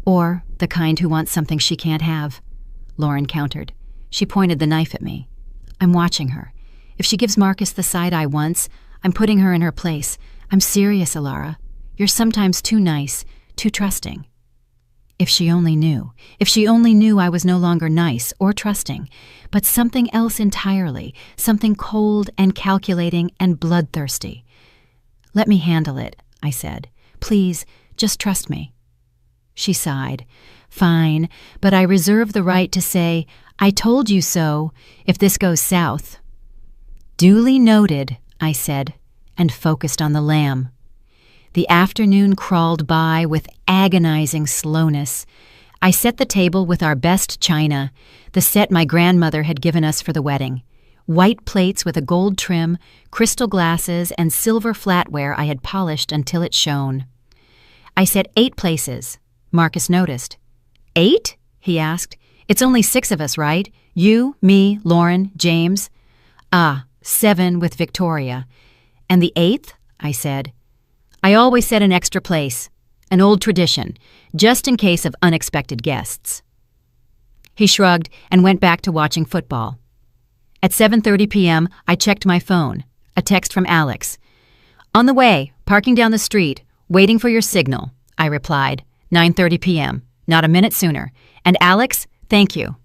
"Or the kind who wants something she can't have," Lauren countered. She pointed the knife at me. "I'm watching her. If she gives Marcus the side eye once, I'm putting her in her place. I'm serious, Alara. You're sometimes too nice, too trusting." If she only knew. If she only knew I was no longer nice or trusting, but something else entirely, something cold and calculating and bloodthirsty. "Let me handle it," I said. "Please, just trust me." She sighed. "Fine, but I reserve the right to say, 'I told you so,' if this goes south." "Duly noted," I said, and focused on the lamb. The afternoon crawled by with agonizing slowness. I set the table with our best china, the set my grandmother had given us for the wedding. White plates with a gold trim, crystal glasses, and silver flatware I had polished until it shone. I set 8 places. Marcus noticed. "8?" he asked. "It's only 6 of us, right? You, me, Lauren, James." "Ah, 7 with Victoria." "And the 8th?" I said. "I always set an extra place, an old tradition, just in case of unexpected guests." He shrugged and went back to watching football. At 7:30 p.m., I checked my phone. A text from Alex. "On the way, parking down the street, waiting for your signal," I replied. 9:30 p.m., not a minute sooner. "And Alex, thank you."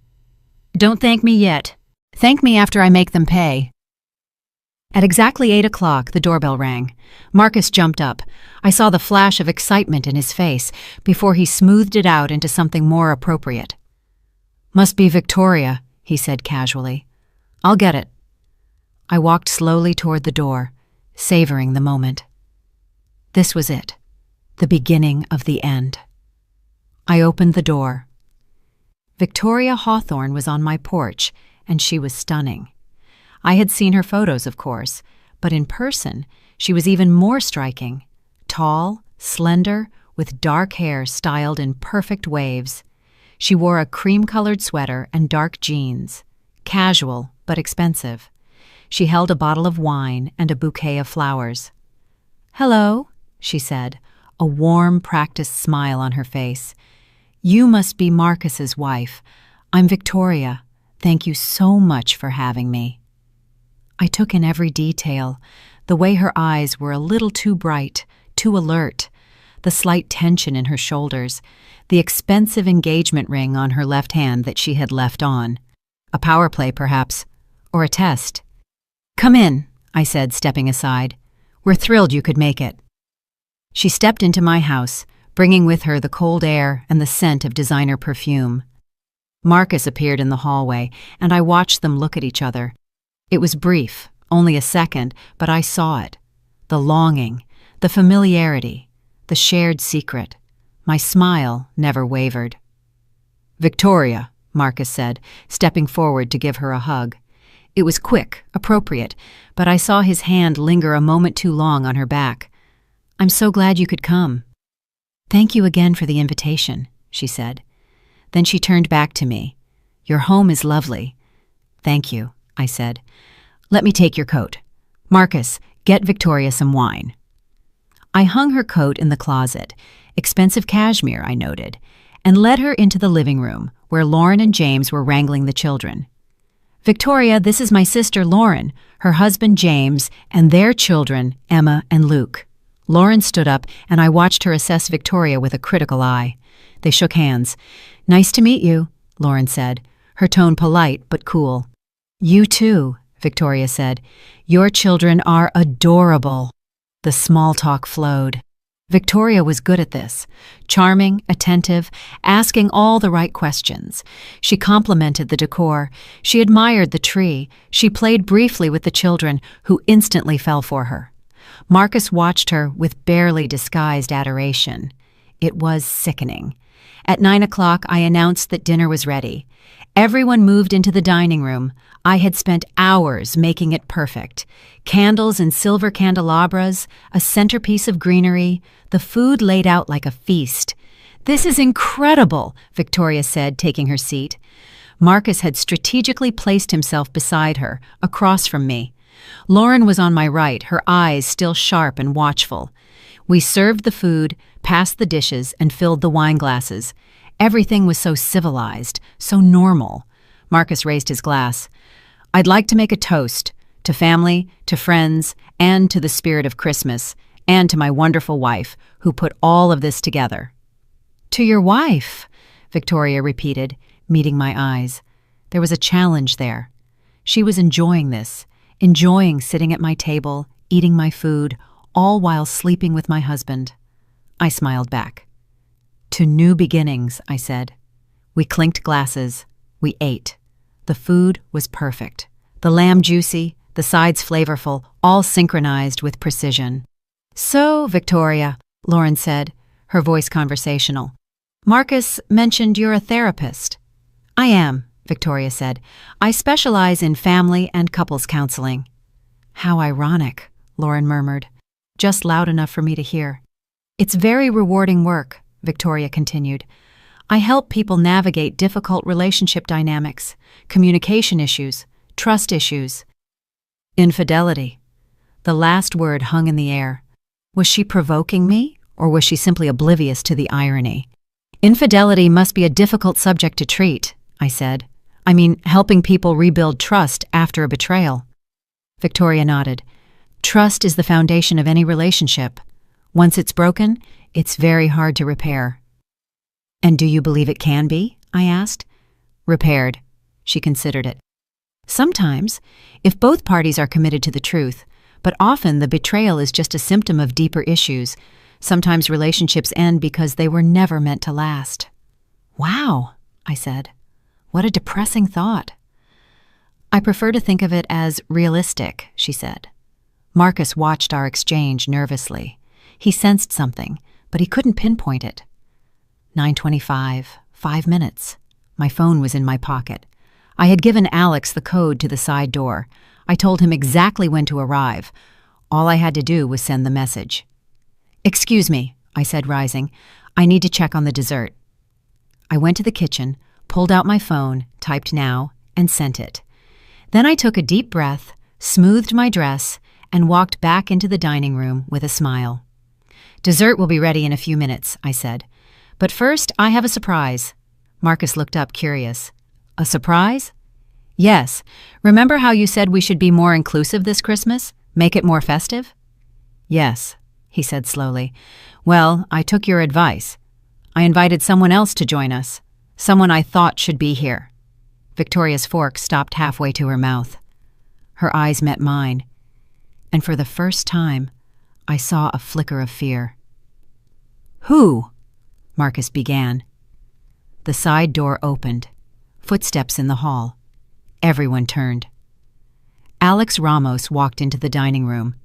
"Don't thank me yet. Thank me after I make them pay." At exactly 8 o'clock, the doorbell rang. Marcus jumped up. I saw the flash of excitement in his face before he smoothed it out into something more appropriate. "Must be Victoria," he said casually. "I'll get it." I walked slowly toward the door, savoring the moment. This was it, the beginning of the end. I opened the door. Victoria Hawthorne was on my porch, and she was stunning. I had seen her photos, of course, but in person, she was even more striking. Tall, slender, with dark hair styled in perfect waves. She wore a cream-colored sweater and dark jeans. Casual, but expensive. She held a bottle of wine and a bouquet of flowers. "Hello," she said, a warm, practiced smile on her face. "You must be Marcus's wife. I'm Victoria. Thank you so much for having me." I took in every detail, the way her eyes were a little too bright, too alert, the slight tension in her shoulders, the expensive engagement ring on her left hand that she had left on. A power play, perhaps, or a test. "Come in," I said, stepping aside. "We're thrilled you could make it." She stepped into my house, bringing with her the cold air and the scent of designer perfume. Marcus appeared in the hallway, and I watched them look at each other. It was brief, only a second, but I saw it. The longing, the familiarity, the shared secret. My smile never wavered. "Victoria," Marcus said, stepping forward to give her a hug. It was quick, appropriate, but I saw his hand linger a moment too long on her back. "I'm so glad you could come." "Thank you again for the invitation," she said. Then she turned back to me. "Your home is lovely." "Thank you," I said. "Let me take your coat. Marcus, get Victoria some wine." I hung her coat in the closet, expensive cashmere, I noted, and led her into the living room, where Lauren and James were wrangling the children. Victoria, this is my sister Lauren, her husband James, and their children, Emma and Luke. Lauren stood up, and I watched her assess Victoria with a critical eye. They shook hands. Nice to meet you, Lauren said, her tone polite but cool. You too, Victoria said. Your children are adorable. The small talk flowed. Victoria was good at this, charming, attentive, asking all the right questions. She complimented the decor. She admired the tree. She played briefly with the children, who instantly fell for her. Marcus watched her with barely disguised adoration. It was sickening. At 9 o'clock, I announced that dinner was ready. Everyone moved into the dining room. I had spent hours making it perfect. Candles and silver candelabras, a centerpiece of greenery, the food laid out like a feast. This is incredible, Victoria said, taking her seat. Marcus had strategically placed himself beside her, across from me. Lauren was on my right, her eyes still sharp and watchful. We served the food, passed the dishes, and filled the wine glasses. Everything was so civilized, so normal. Marcus raised his glass. I'd like to make a toast to family, to friends, and to the spirit of Christmas, and to my wonderful wife, who put all of this together. To your wife, Victoria repeated, meeting my eyes. There was a challenge there. She was enjoying this, enjoying sitting at my table, eating my food, all while sleeping with my husband. I smiled back. To new beginnings, I said. We clinked glasses. We ate. The food was perfect. The lamb juicy, the sides flavorful, all synchronized with precision. So, Victoria, Lauren said, her voice conversational. Marcus mentioned you're a therapist. I am, Victoria said. I specialize in family and couples counseling. How ironic, Lauren murmured, just loud enough for me to hear. It's very rewarding work, Victoria continued. I help people navigate difficult relationship dynamics, communication issues, trust issues. Infidelity. The last word hung in the air. Was she provoking me, or was she simply oblivious to the irony? Infidelity must be a difficult subject to treat, I said. I mean, helping people rebuild trust after a betrayal. Victoria nodded. Trust is the foundation of any relationship. Once it's broken, it's very hard to repair. And do you believe it can be? I asked. Repaired. She considered it. Sometimes, if both parties are committed to the truth, but often the betrayal is just a symptom of deeper issues. Sometimes relationships end because they were never meant to last. Wow, I said. What a depressing thought. I prefer to think of it as realistic, she said. Marcus watched our exchange nervously. He sensed something, but he couldn't pinpoint it. 9:25, 5 minutes. My phone was in my pocket. I had given Alex the code to the side door. I told him exactly when to arrive. All I had to do was send the message. Excuse me, I said, rising. I need to check on the dessert. I went to the kitchen, pulled out my phone, typed now, and sent it. Then I took a deep breath, smoothed my dress, and walked back into the dining room with a smile. Dessert will be ready in a few minutes, I said. But first, I have a surprise. Marcus looked up, curious. A surprise? Yes. Remember how you said we should be more inclusive this Christmas? Make it more festive? Yes, he said slowly. Well, I took your advice. I invited someone else to join us. Someone I thought should be here. Victoria's fork stopped halfway to her mouth. Her eyes met mine, and for the first time, I saw a flicker of fear. Who? Marcus began. The side door opened. Footsteps in the hall. Everyone turned. Alex Ramos walked into the dining room.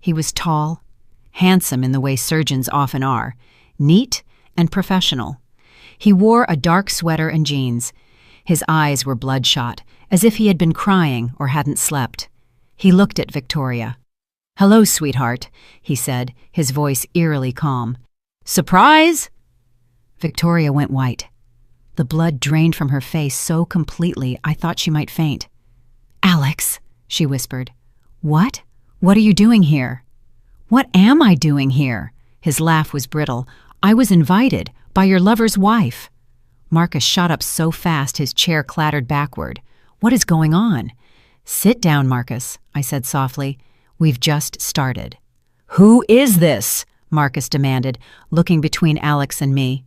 He was tall, handsome in the way surgeons often are, neat and professional. He wore a dark sweater and jeans. His eyes were bloodshot, as if he had been crying or hadn't slept. He looked at Victoria. "Hello, sweetheart," he said, his voice eerily calm. "Surprise?" Victoria went white. The blood drained from her face so completely I thought she might faint. "Alex," she whispered. "What? What are you doing here?" "What am I doing here?" His laugh was brittle. "I was invited by your lover's wife." Marcus shot up so fast his chair clattered backward. What is going on? Sit down, Marcus, I said softly. We've just started. Who is this? Marcus demanded, looking between Alex and me.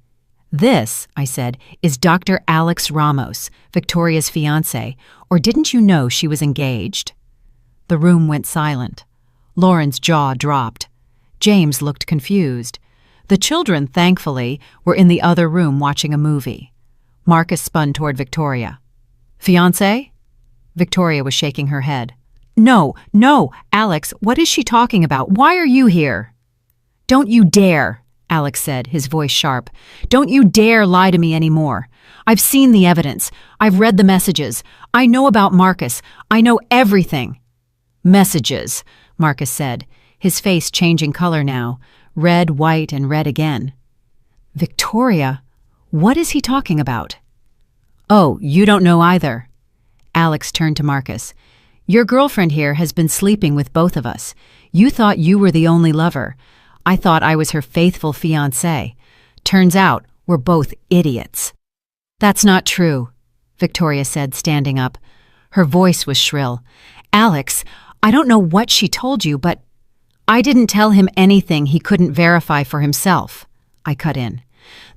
This, I said, is Dr. Alex Ramos, Victoria's fiancé, or didn't you know she was engaged? The room went silent. Lauren's jaw dropped. James looked confused. The children, thankfully, were in the other room watching a movie. Marcus spun toward Victoria. Fiancé? Victoria was shaking her head. No, Alex, what is she talking about? Why are you here? Don't you dare, Alex said, his voice sharp. Don't you dare lie to me anymore. I've seen the evidence. I've read the messages. I know about Marcus. I know everything. Messages, Marcus said, his face changing color now, red, white, and red again. Victoria, what is he talking about? Oh, you don't know either. Alex turned to Marcus. Your girlfriend here has been sleeping with both of us. You thought you were the only lover. I thought I was her faithful fiancé. Turns out we're both idiots. That's not true, Victoria said, standing up. Her voice was shrill. Alex, I don't know what she told you, but I didn't tell him anything he couldn't verify for himself, I cut in.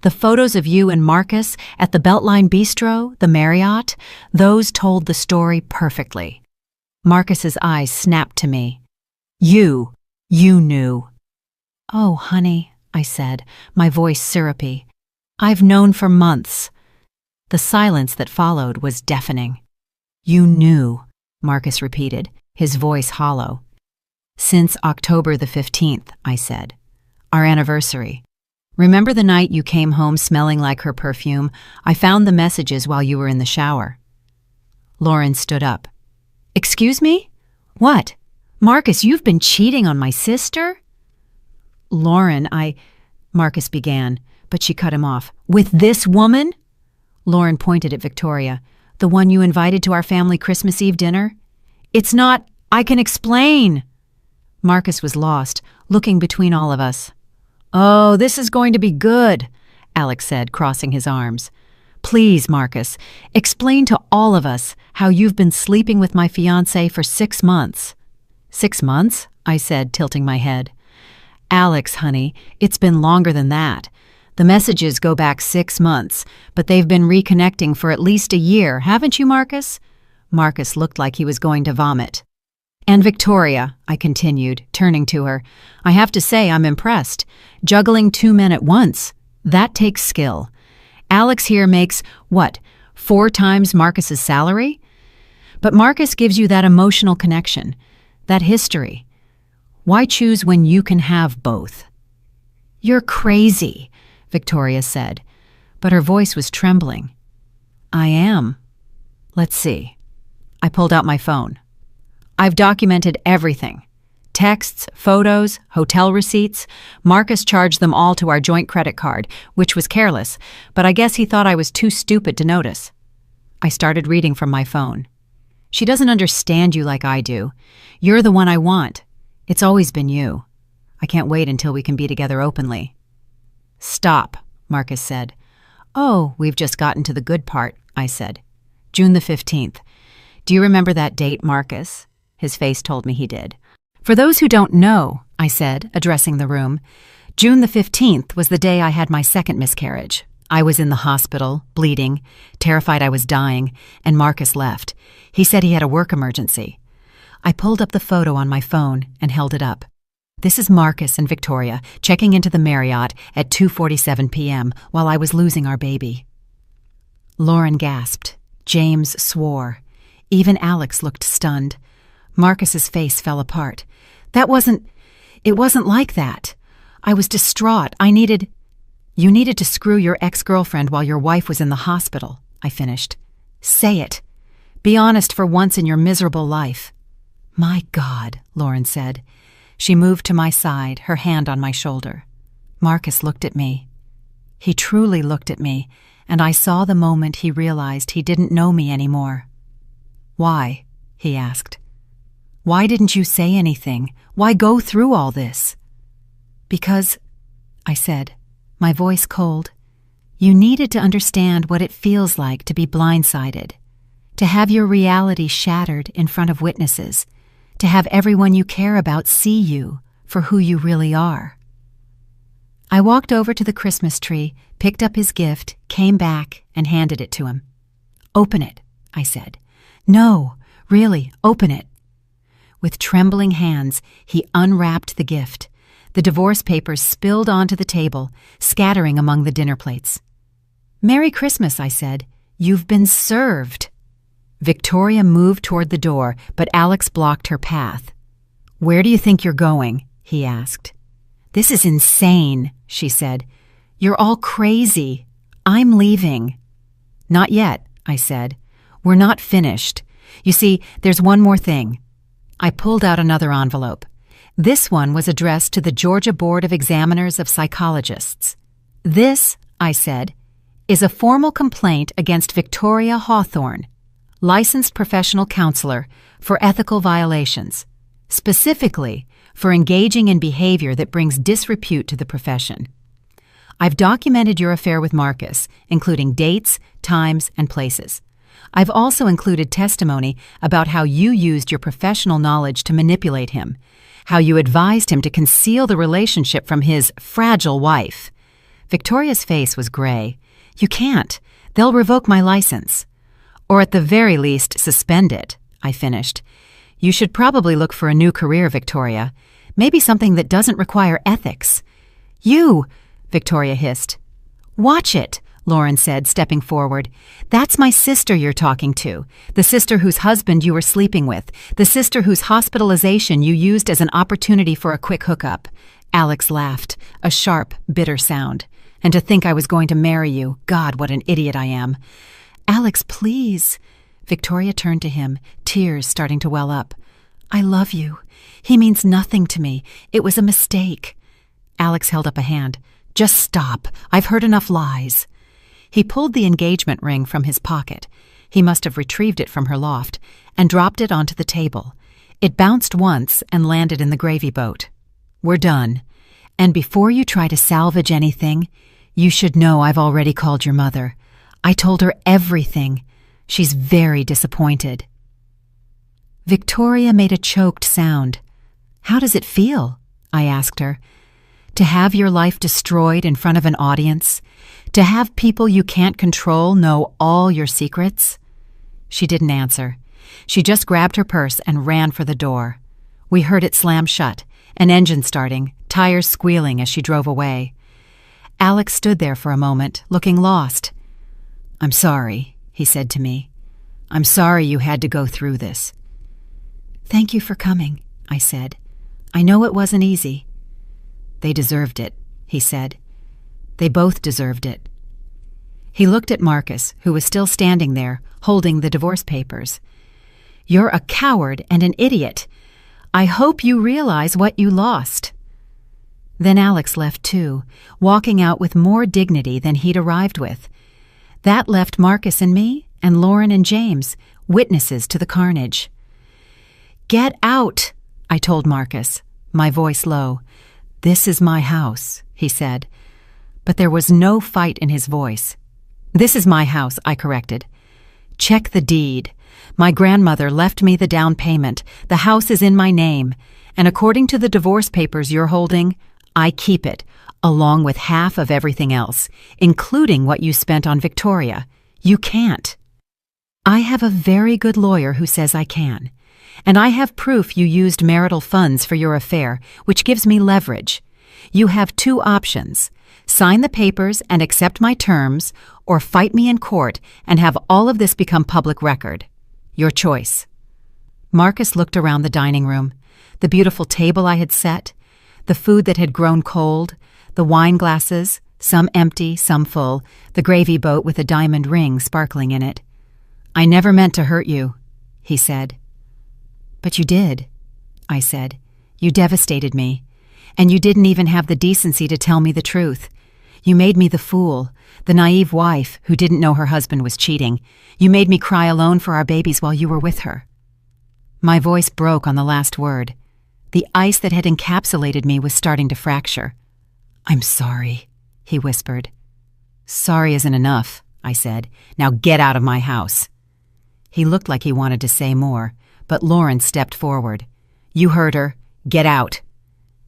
The photos of you and Marcus at the Beltline Bistro, the Marriott, those told the story perfectly. Marcus's eyes snapped to me. You knew. Oh, honey, I said, my voice syrupy. I've known for months. The silence that followed was deafening. You knew, Marcus repeated, his voice hollow. Since October the 15th, I said. Our anniversary. Remember the night you came home smelling like her perfume? I found the messages while you were in the shower. Lauren stood up. Excuse me? What? Marcus, you've been cheating on my sister? Lauren, Marcus began, but she cut him off. With this woman? Lauren pointed at Victoria. The one you invited to our family Christmas Eve dinner? It's not. I can explain. Marcus was lost, looking between all of us. Oh, this is going to be good, Alex said, crossing his arms. Please, Marcus, explain to all of us how you've been sleeping with my fiancé for 6 months. 6 months? I said, tilting my head. Alex, honey, it's been longer than that. The messages go back 6 months, but they've been reconnecting for at least a year, haven't you, Marcus? Marcus looked like he was going to vomit. And Victoria, I continued, turning to her, I have to say I'm impressed. Juggling 2 men at once, that takes skill. Alex here makes, 4 times Marcus's salary? But Marcus gives you that emotional connection, that history. Why choose when you can have both? You're crazy, Victoria said, but her voice was trembling. I am. Let's see. I pulled out my phone. I've documented everything. Texts, photos, hotel receipts. Marcus charged them all to our joint credit card, which was careless, but I guess he thought I was too stupid to notice. I started reading from my phone. She doesn't understand you like I do. You're the one I want. It's always been you. I can't wait until we can be together openly. Stop, Marcus said. Oh, we've just gotten to the good part, I said. June the 15th. Do you remember that date, Marcus? His face told me he did. For those who don't know, I said, addressing the room, June the 15th was the day I had my second miscarriage. I was in the hospital, bleeding, terrified I was dying, and Marcus left. He said he had a work emergency. I pulled up the photo on my phone and held it up. This is Marcus and Victoria checking into the Marriott at 2:47 p.m. while I was losing our baby. Lauren gasped. James swore. Even Alex looked stunned. Marcus's face fell apart. It wasn't like that. I was distraught. You needed to screw your ex-girlfriend while your wife was in the hospital, I finished. Say it. Be honest for once in your miserable life. My God, Lauren said. She moved to my side, her hand on my shoulder. Marcus looked at me. He truly looked at me, and I saw the moment he realized he didn't know me anymore. Why? He asked. Why didn't you say anything? Why go through all this? Because, I said, my voice cold, you needed to understand what it feels like to be blindsided. To have your reality shattered in front of witnesses. To have everyone you care about see you for who you really are. I walked over to the Christmas tree, picked up his gift, came back, and handed it to him. "Open it," I said. "No, really, open it." With trembling hands, he unwrapped the gift. The divorce papers spilled onto the table, scattering among the dinner plates. "Merry Christmas," I said. "You've been served." Victoria moved toward the door, but Alex blocked her path. "Where do you think you're going?" he asked. "This is insane," she said. "You're all crazy. I'm leaving." "Not yet," I said. "We're not finished. You see, there's one more thing." I pulled out another envelope. This one was addressed to the Georgia Board of Examiners of Psychologists. "This," I said, "is a formal complaint against Victoria Hawthorne, licensed professional counselor, for ethical violations, specifically for engaging in behavior that brings disrepute to the profession. I've documented your affair with Marcus, including dates, times, and places. I've also included testimony about how you used your professional knowledge to manipulate him, how you advised him to conceal the relationship from his fragile wife." Victoria's face was gray. "You can't. They'll revoke my license. Or at the very least, suspend it," I finished. "You should probably look for a new career, Victoria. Maybe something that doesn't require ethics." "You!" Victoria hissed. "Watch it," Lauren said, stepping forward. "That's my sister you're talking to, the sister whose husband you were sleeping with, the sister whose hospitalization you used as an opportunity for a quick hookup." Alex laughed, a sharp, bitter sound. "And to think I was going to marry you. God, what an idiot I am." "Alex, please." Victoria turned to him, tears starting to well up. "I love you. He means nothing to me. It was a mistake." Alex held up a hand. "Just stop. I've heard enough lies." He pulled the engagement ring from his pocket. He must have retrieved it from her loft, and dropped it onto the table. It bounced once and landed in the gravy boat. "We're done. And before you try to salvage anything, you should know I've already called your mother. I told her everything. She's very disappointed." Victoria made a choked sound. "How does it feel?" I asked her. "To have your life destroyed in front of an audience? To have people you can't control know all your secrets?" She didn't answer. She just grabbed her purse and ran for the door. We heard it slam shut, an engine starting, tires squealing as she drove away. Alex stood there for a moment, looking lost. "I'm sorry," he said to me. "I'm sorry you had to go through this." "Thank you for coming," I said. "I know it wasn't easy." "They deserved it," he said. "They both deserved it." He looked at Marcus, who was still standing there, holding the divorce papers. "You're a coward and an idiot. I hope you realize what you lost." Then Alex left too, walking out with more dignity than he'd arrived with. That left Marcus and me, and Lauren and James, witnesses to the carnage. "Get out," I told Marcus, my voice low. "This is my house," he said. But there was no fight in his voice. "This is my house," I corrected. "Check the deed. My grandmother left me the down payment. The house is in my name. And according to the divorce papers you're holding, I keep it, along with half of everything else, including what you spent on Victoria. You can't." "I have a very good lawyer who says I can. And I have proof you used marital funds for your affair, which gives me leverage. You have two options. Sign the papers and accept my terms, or fight me in court and have all of this become public record. Your choice." Marcus looked around the dining room, the beautiful table I had set, the food that had grown cold, the wine glasses, some empty, some full, the gravy boat with a diamond ring sparkling in it. "I never meant to hurt you," he said. "But you did," I said. "You devastated me. And you didn't even have the decency to tell me the truth. You made me the fool, the naive wife who didn't know her husband was cheating. You made me cry alone for our babies while you were with her." My voice broke on the last word. The ice that had encapsulated me was starting to fracture. "I'm sorry," he whispered. "Sorry isn't enough," I said. "Now get out of my house." He looked like he wanted to say more, but Lauren stepped forward. "You heard her. Get out."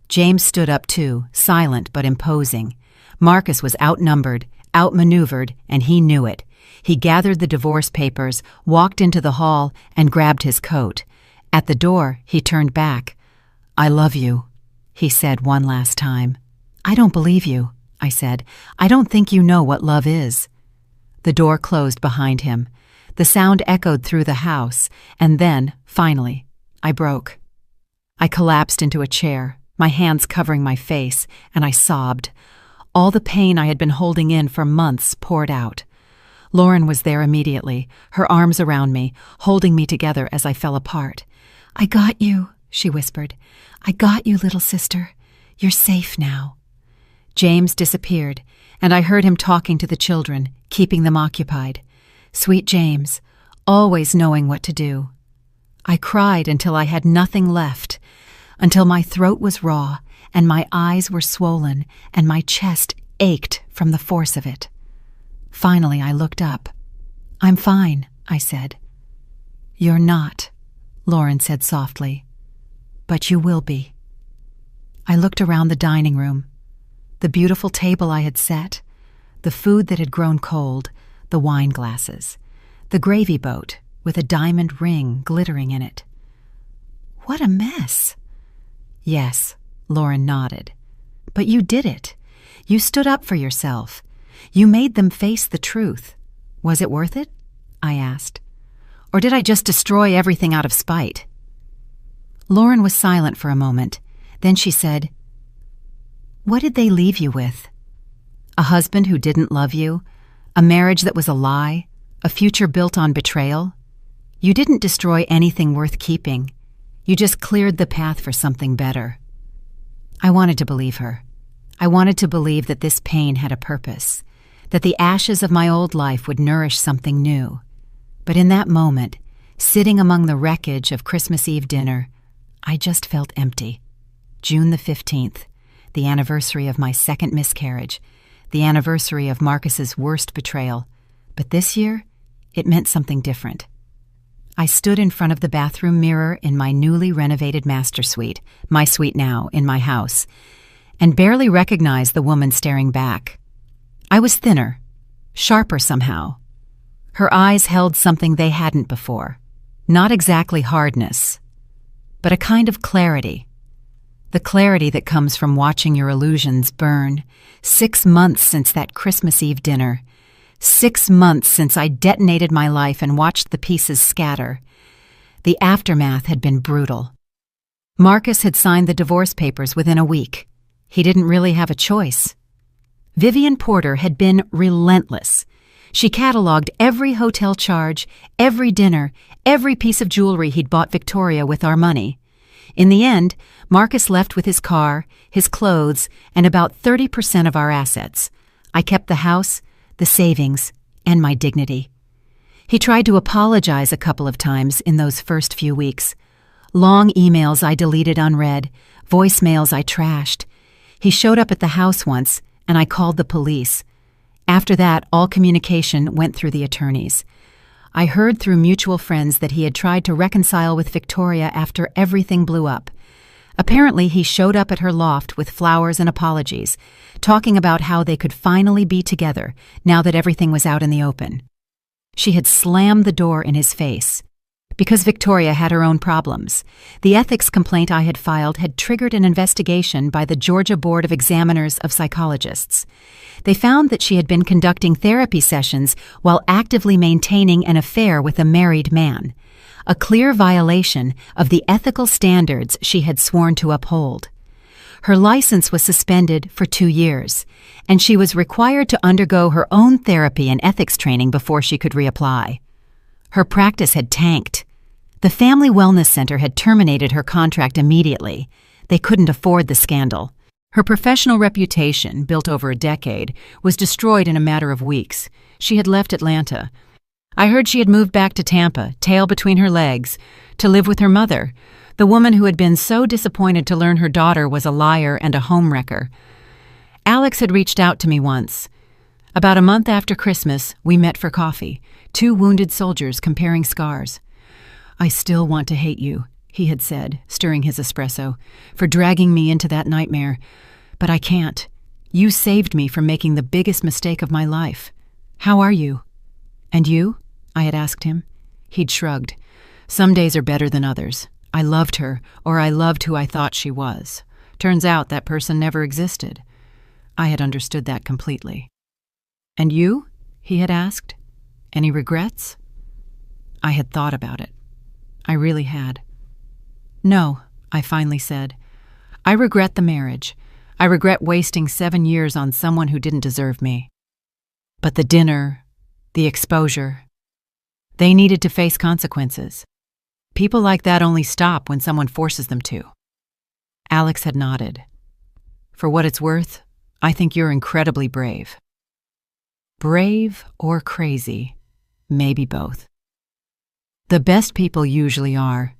James stood up too, silent but imposing. Marcus was outnumbered, outmaneuvered, and he knew it. He gathered the divorce papers, walked into the hall, and grabbed his coat. At the door, he turned back. "I love you," he said one last time. "I don't believe you," I said. "I don't think you know what love is." The door closed behind him. The sound echoed through the house, and then, finally, I broke. I collapsed into a chair, my hands covering my face, and I sobbed. All the pain I had been holding in for months poured out. Lauren was there immediately, her arms around me, holding me together as I fell apart. "I got you," she whispered. "I got you, little sister. You're safe now." James disappeared, and I heard him talking to the children, keeping them occupied. Sweet James, always knowing what to do. I cried until I had nothing left, until my throat was raw, and my eyes were swollen, and my chest ached from the force of it. Finally, I looked up. "I'm fine," I said. "You're not," Lauren said softly. "But you will be." I looked around the dining room. The beautiful table I had set, the food that had grown cold, the wine glasses, the gravy boat with a diamond ring glittering in it. "What a mess." "Yes," Lauren nodded. "But you did it. You stood up for yourself. You made them face the truth. Was it worth it?" I asked. "Or did I just destroy everything out of spite?" Lauren was silent for a moment. Then she said, "What did they leave you with? A husband who didn't love you? A marriage that was a lie? A future built on betrayal? You didn't destroy anything worth keeping. You just cleared the path for something better." I wanted to believe her. I wanted to believe that this pain had a purpose, that the ashes of my old life would nourish something new. But in that moment, sitting among the wreckage of Christmas Eve dinner, I just felt empty. June the 15th, the anniversary of my second miscarriage, the anniversary of Marcus's worst betrayal. But this year, it meant something different. I stood in front of the bathroom mirror in my newly renovated master suite, my suite now, in my house, and barely recognized the woman staring back. I was thinner, sharper somehow. Her eyes held something they hadn't before. Not exactly hardness, but a kind of clarity. The clarity that comes from watching your illusions burn. 6 months since that Christmas Eve dinner. 6 months since I detonated my life and watched the pieces scatter. The aftermath had been brutal. Marcus had signed the divorce papers within a week. He didn't really have a choice. Vivian Porter had been relentless. She cataloged every hotel charge, every dinner, every piece of jewelry he'd bought Victoria with our money. In the end, Marcus left with his car, his clothes, and about 30% of our assets. I kept the house, the savings, and my dignity. He tried to apologize a couple of times in those first few weeks. Long emails I deleted unread, voicemails I trashed. He showed up at the house once, and I called the police. After that, all communication went through the attorneys. I heard through mutual friends that he had tried to reconcile with Victoria after everything blew up. Apparently, he showed up at her loft with flowers and apologies, talking about how they could finally be together now that everything was out in the open. She had slammed the door in his face. Because Victoria had her own problems, the ethics complaint I had filed had triggered an investigation by the Georgia Board of Examiners of Psychologists. They found that she had been conducting therapy sessions while actively maintaining an affair with a married man, a clear violation of the ethical standards she had sworn to uphold. Her license was suspended for 2 years, and she was required to undergo her own therapy and ethics training before she could reapply. Her practice had tanked. The Family Wellness Center had terminated her contract immediately. They couldn't afford the scandal. Her professional reputation, built over a decade, was destroyed in a matter of weeks. She had left Atlanta. I heard she had moved back to Tampa, tail between her legs, to live with her mother, the woman who had been so disappointed to learn her daughter was a liar and a homewrecker. Alex had reached out to me once. About a month after Christmas, we met for coffee, two wounded soldiers comparing scars. "I still want to hate you," he had said, stirring his espresso, "for dragging me into that nightmare. But I can't. You saved me from making the biggest mistake of my life. How are you?" "And you?" I had asked him. He'd shrugged. "Some days are better than others. I loved her, or I loved who I thought she was. Turns out that person never existed." I had understood that completely. "And you?" he had asked. "Any regrets?" I had thought about it. I really had. "No," I finally said. "I regret the marriage. I regret wasting 7 years on someone who didn't deserve me. But the dinner, the exposure, they needed to face consequences. People like that only stop when someone forces them to." Alex had nodded. "For what it's worth, I think you're incredibly brave." Brave or crazy, maybe both. The best people usually are.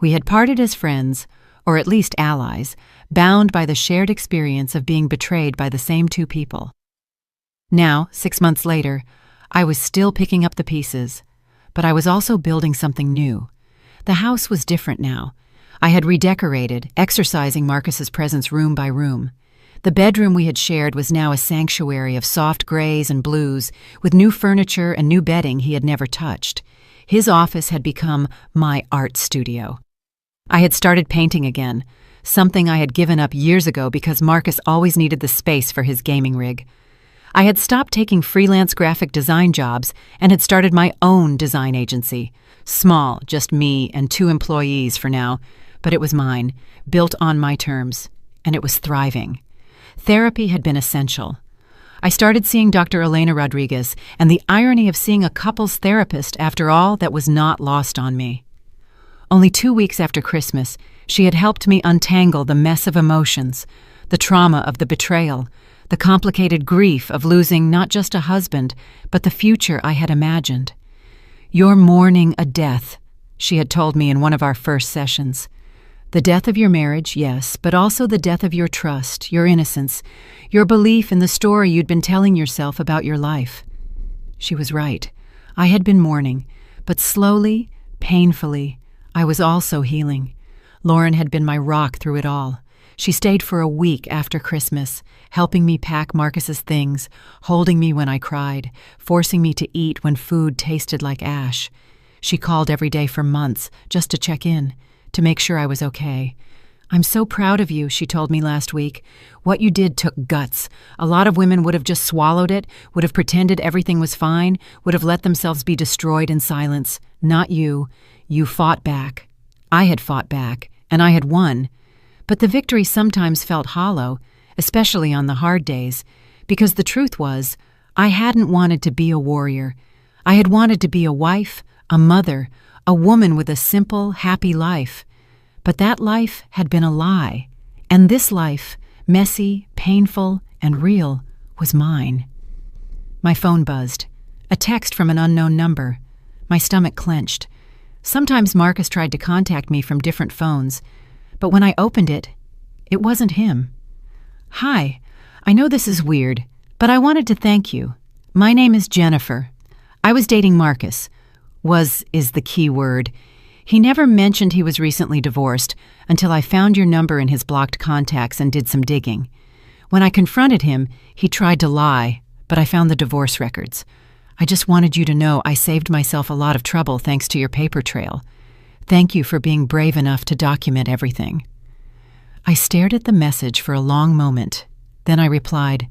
We had parted as friends, or at least allies, bound by the shared experience of being betrayed by the same two people. Now, 6 months later, I was still picking up the pieces, but I was also building something new. The house was different now. I had redecorated, exercising Marcus's presence room by room. The bedroom we had shared was now a sanctuary of soft grays and blues, with new furniture and new bedding he had never touched. His office had become my art studio. I had started painting again, something I had given up years ago because Marcus always needed the space for his gaming rig. I had stopped taking freelance graphic design jobs and had started my own design agency. Small, just me and 2 employees for now, but it was mine, built on my terms, and it was thriving. Therapy had been essential. I started seeing Dr. Elena Rodriguez, and the irony of seeing a couples therapist, after all, that was not lost on me. Only 2 weeks after Christmas, she had helped me untangle the mess of emotions, the trauma of the betrayal, the complicated grief of losing not just a husband, but the future I had imagined. "You're mourning a death," she had told me in one of our first sessions. "The death of your marriage, yes, but also the death of your trust, your innocence, your belief in the story you'd been telling yourself about your life." She was right. I had been mourning, but slowly, painfully, I was also healing. Lauren had been my rock through it all. She stayed for a week after Christmas, helping me pack Marcus's things, holding me when I cried, forcing me to eat when food tasted like ash. She called every day for months, just to check in, to make sure I was okay. "I'm so proud of you," she told me last week. "What you did took guts. A lot of women would have just swallowed it, would have pretended everything was fine, would have let themselves be destroyed in silence. Not you. You fought back. I had fought back, and I had won. But the victory sometimes felt hollow, especially on the hard days, because the truth was, I hadn't wanted to be a warrior. I had wanted to be a wife, a mother, a woman with a simple, happy life. But that life had been a lie, and this life, messy, painful, and real, was mine." My phone buzzed. A text from an unknown number. My stomach clenched. Sometimes Marcus tried to contact me from different phones, but when I opened it, it wasn't him. "Hi, I know this is weird, but I wanted to thank you. My name is Jennifer. I was dating Marcus. Is the key word. He never mentioned he was recently divorced until I found your number in his blocked contacts and did some digging. When I confronted him, he tried to lie, but I found the divorce records. I just wanted you to know I saved myself a lot of trouble thanks to your paper trail. Thank you for being brave enough to document everything." I stared at the message for a long moment. Then I replied,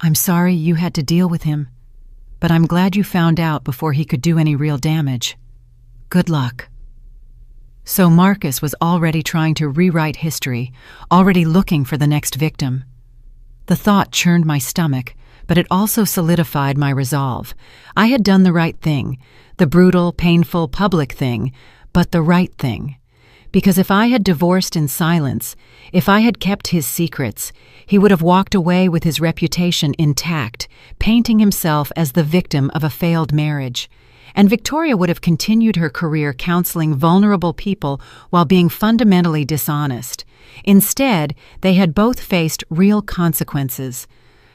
"I'm sorry you had to deal with him, but I'm glad you found out before he could do any real damage. Good luck." So Marcus was already trying to rewrite history, already looking for the next victim. The thought churned my stomach, but it also solidified my resolve. I had done the right thing, the brutal, painful, public thing, but the right thing. Because if I had divorced in silence, if I had kept his secrets, he would have walked away with his reputation intact, painting himself as the victim of a failed marriage. And Victoria would have continued her career counseling vulnerable people while being fundamentally dishonest. Instead, they had both faced real consequences.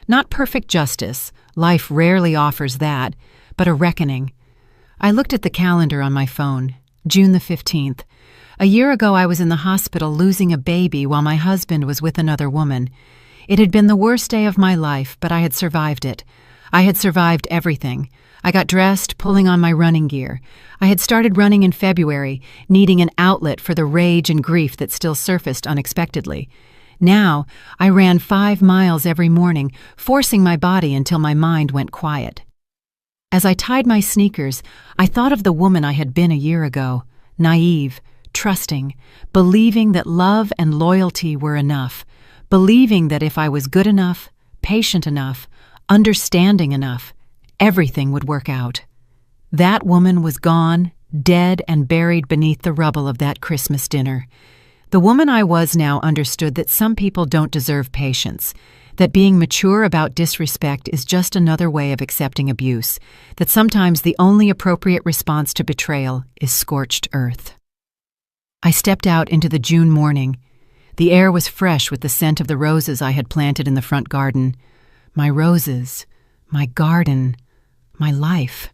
Not perfect justice, life rarely offers that, but a reckoning. I looked at the calendar on my phone, June the 15th. A year ago I was in the hospital losing a baby while my husband was with another woman. It had been the worst day of my life, but I had survived it. I had survived everything. I got dressed, pulling on my running gear. I had started running in February, needing an outlet for the rage and grief that still surfaced unexpectedly. Now, I ran 5 miles every morning, forcing my body until my mind went quiet. As I tied my sneakers, I thought of the woman I had been a year ago, naive, trusting, believing that love and loyalty were enough, believing that if I was good enough, patient enough, understanding enough, everything would work out. That woman was gone, dead and buried beneath the rubble of that Christmas dinner. The woman I was now understood that some people don't deserve patience, that being mature about disrespect is just another way of accepting abuse, that sometimes the only appropriate response to betrayal is scorched earth. I stepped out into the June morning. The air was fresh with the scent of the roses I had planted in the front garden. My roses, my garden, my life.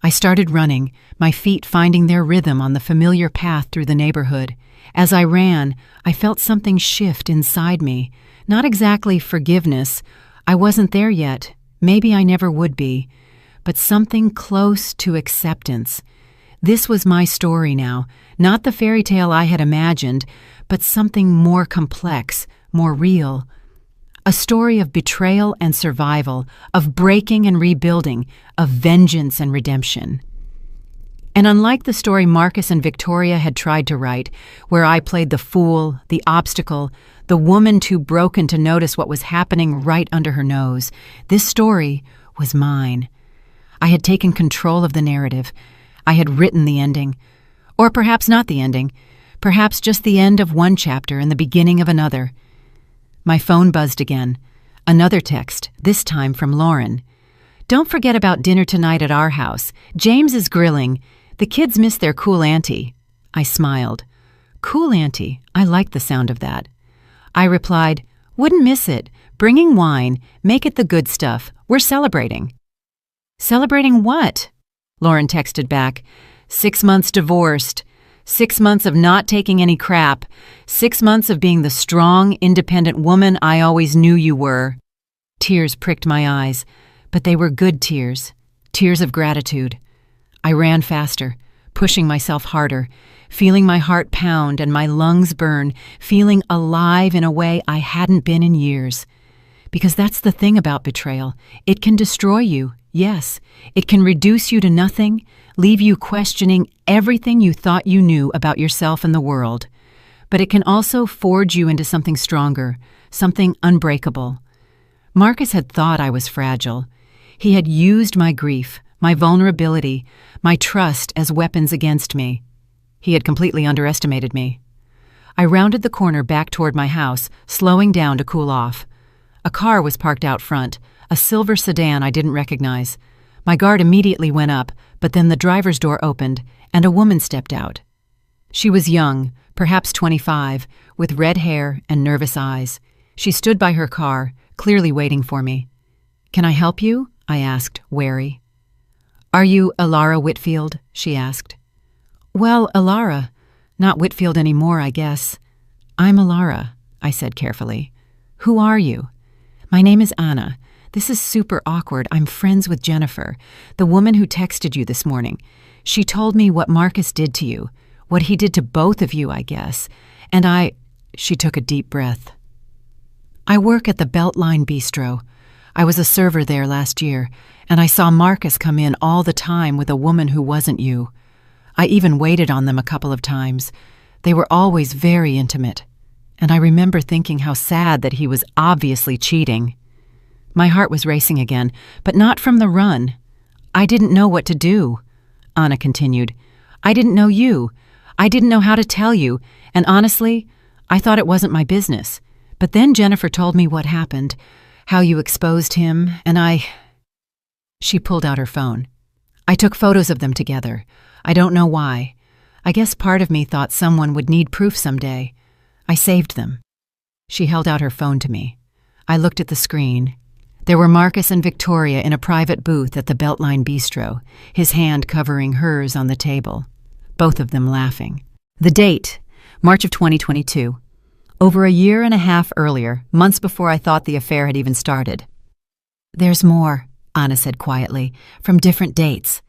I started running, my feet finding their rhythm on the familiar path through the neighborhood. As I ran, I felt something shift inside me. Not exactly forgiveness. I wasn't there yet. Maybe I never would be. But something close to acceptance. This was my story now, not the fairy tale I had imagined, but something more complex, more real. A story of betrayal and survival, of breaking and rebuilding, of vengeance and redemption. And unlike the story Marcus and Victoria had tried to write, where I played the fool, the obstacle, the woman too broken to notice what was happening right under her nose, this story was mine. I had taken control of the narrative. I had written the ending. Or perhaps not the ending. Perhaps just the end of one chapter and the beginning of another. My phone buzzed again. Another text, this time from Lauren. "Don't forget about dinner tonight at our house. James is grilling. The kids miss their cool auntie." I smiled. Cool auntie, I liked the sound of that. I replied, "Wouldn't miss it. Bringing wine. Make it the good stuff. We're celebrating." "Celebrating what?" Lauren texted back. 6 months divorced. 6 months of not taking any crap. 6 months of being the strong, independent woman I always knew you were. Tears pricked my eyes, but they were good tears. Tears of gratitude. I ran faster, pushing myself harder, feeling my heart pound and my lungs burn, feeling alive in a way I hadn't been in years. Because that's the thing about betrayal. It can destroy you, yes. It can reduce you to nothing, leave you questioning everything you thought you knew about yourself and the world. But it can also forge you into something stronger, something unbreakable. Marcus had thought I was fragile. He had used my grief, my vulnerability, my trust as weapons against me. He had completely underestimated me. I rounded the corner back toward my house, slowing down to cool off. A car was parked out front, a silver sedan I didn't recognize. My guard immediately went up, but then the driver's door opened, and a woman stepped out. She was young, perhaps 25, with red hair and nervous eyes. She stood by her car, clearly waiting for me. "Can I help you?" I asked, wary. "Are you Alara Whitfield?" she asked. "Well, Alara. Not Whitfield anymore, I guess." "I'm Alara," I said carefully. "Who are you?" "My name is Anna. This is super awkward. I'm friends with Jennifer, the woman who texted you this morning. She told me what Marcus did to you, what he did to both of you, I guess. And She took a deep breath. "I work at the Beltline Bistro. I was a server there last year, and I saw Marcus come in all the time with a woman who wasn't you. I even waited on them a couple of times. They were always very intimate. And I remember thinking how sad that he was obviously cheating." My heart was racing again, but not from the run. "I didn't know what to do," Anna continued. "I didn't know you. I didn't know how to tell you, and honestly, I thought it wasn't my business. But then Jennifer told me what happened, how you exposed him, and She pulled out her phone. "I took photos of them together. I don't know why. I guess part of me thought someone would need proof someday. I saved them." She held out her phone to me. I looked at the screen. There were Marcus and Victoria in a private booth at the Beltline Bistro, his hand covering hers on the table, both of them laughing. The date, March of 2022. Over a year and a half earlier, months before I thought the affair had even started. "There's more," Anna said quietly, "from different dates.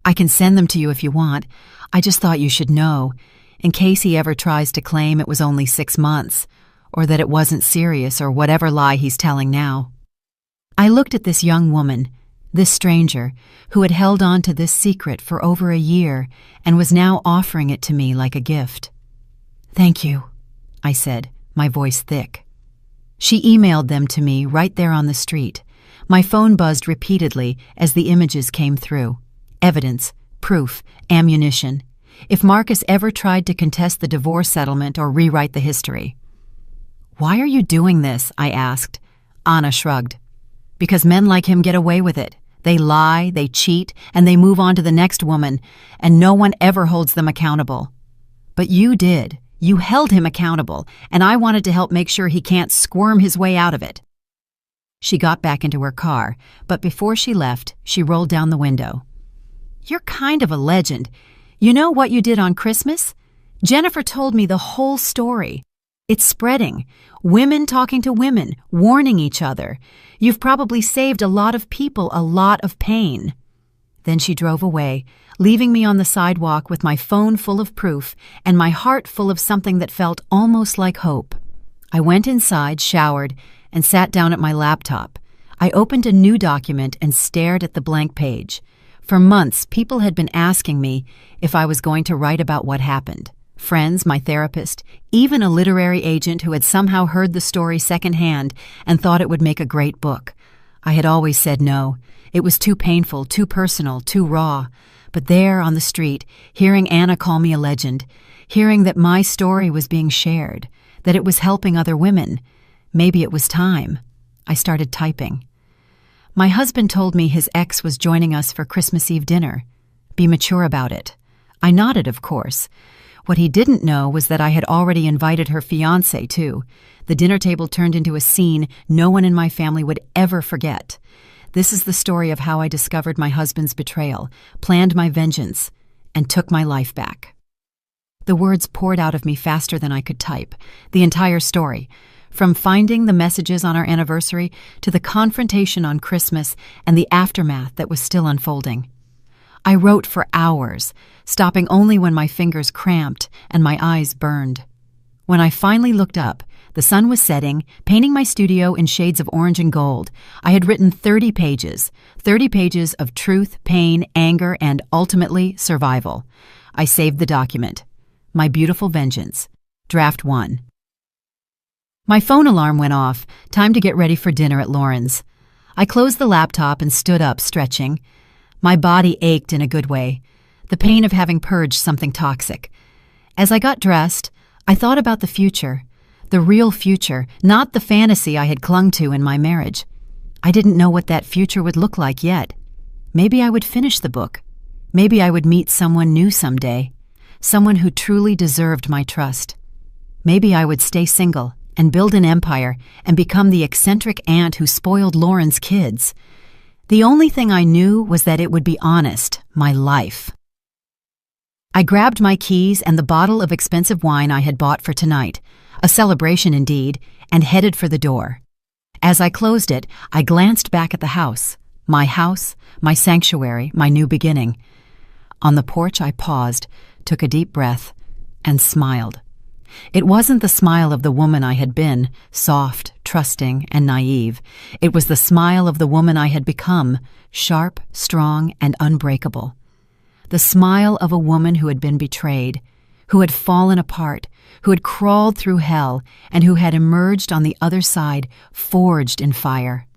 I can send them to you if you want. I just thought you should know, in case he ever tries to claim it was only 6 months, or that it wasn't serious, or whatever lie he's telling now." I looked at this young woman, this stranger, who had held on to this secret for over a year and was now offering it to me like a gift. "Thank you," I said, my voice thick. She emailed them to me right there on the street. My phone buzzed repeatedly as the images came through. Evidence, proof, ammunition. If Marcus ever tried to contest the divorce settlement or rewrite the history. "Why are you doing this?" I asked. Anna shrugged. "Because men like him get away with it. They lie, they cheat, and they move on to the next woman, and no one ever holds them accountable. But you did. You held him accountable, and I wanted to help make sure he can't squirm his way out of it." She got back into her car, but before she left, she rolled down the window. "You're kind of a legend. You know what you did on Christmas? Jennifer told me the whole story. It's spreading. Women talking to women, warning each other. You've probably saved a lot of people a lot of pain." Then she drove away, leaving me on the sidewalk with my phone full of proof and my heart full of something that felt almost like hope. I went inside, showered, and sat down at my laptop. I opened a new document and stared at the blank page. For months, people had been asking me if I was going to write about what happened. Friends, my therapist, even a literary agent who had somehow heard the story secondhand and thought it would make a great book. I had always said no. It was too painful, too personal, too raw. But there on the street, hearing Anna call me a legend, hearing that my story was being shared, that it was helping other women, maybe it was time. I started typing. My husband told me his ex was joining us for Christmas Eve dinner. Be mature about it. I nodded, of course. What he didn't know was that I had already invited her fiancé, too. The dinner table turned into a scene no one in my family would ever forget. This is the story of how I discovered my husband's betrayal, planned my vengeance, and took my life back. The words poured out of me faster than I could type. The entire story, from finding the messages on our anniversary to the confrontation on Christmas and the aftermath that was still unfolding. I wrote for hours, stopping only when my fingers cramped and my eyes burned. When I finally looked up, the sun was setting, painting my studio in shades of orange and gold. I had written 30 pages of truth, pain, anger, and ultimately survival. I saved the document. My Beautiful Vengeance. Draft 1. My phone alarm went off. Time to get ready for dinner at Lauren's. I closed the laptop and stood up, stretching. My body ached in a good way, the pain of having purged something toxic. As I got dressed, I thought about the future, the real future, not the fantasy I had clung to in my marriage. I didn't know what that future would look like yet. Maybe I would finish the book. Maybe I would meet someone new someday, someone who truly deserved my trust. Maybe I would stay single and build an empire and become the eccentric aunt who spoiled Lauren's kids. The only thing I knew was that it would be honest, my life. I grabbed my keys and the bottle of expensive wine I had bought for tonight, a celebration indeed, and headed for the door. As I closed it, I glanced back at the house, my sanctuary, my new beginning. On the porch, I paused, took a deep breath, and smiled. It wasn't the smile of the woman I had been, soft, trusting, and naive. It was the smile of the woman I had become, sharp, strong, and unbreakable. The smile of a woman who had been betrayed, who had fallen apart, who had crawled through hell, and who had emerged on the other side, forged in fire.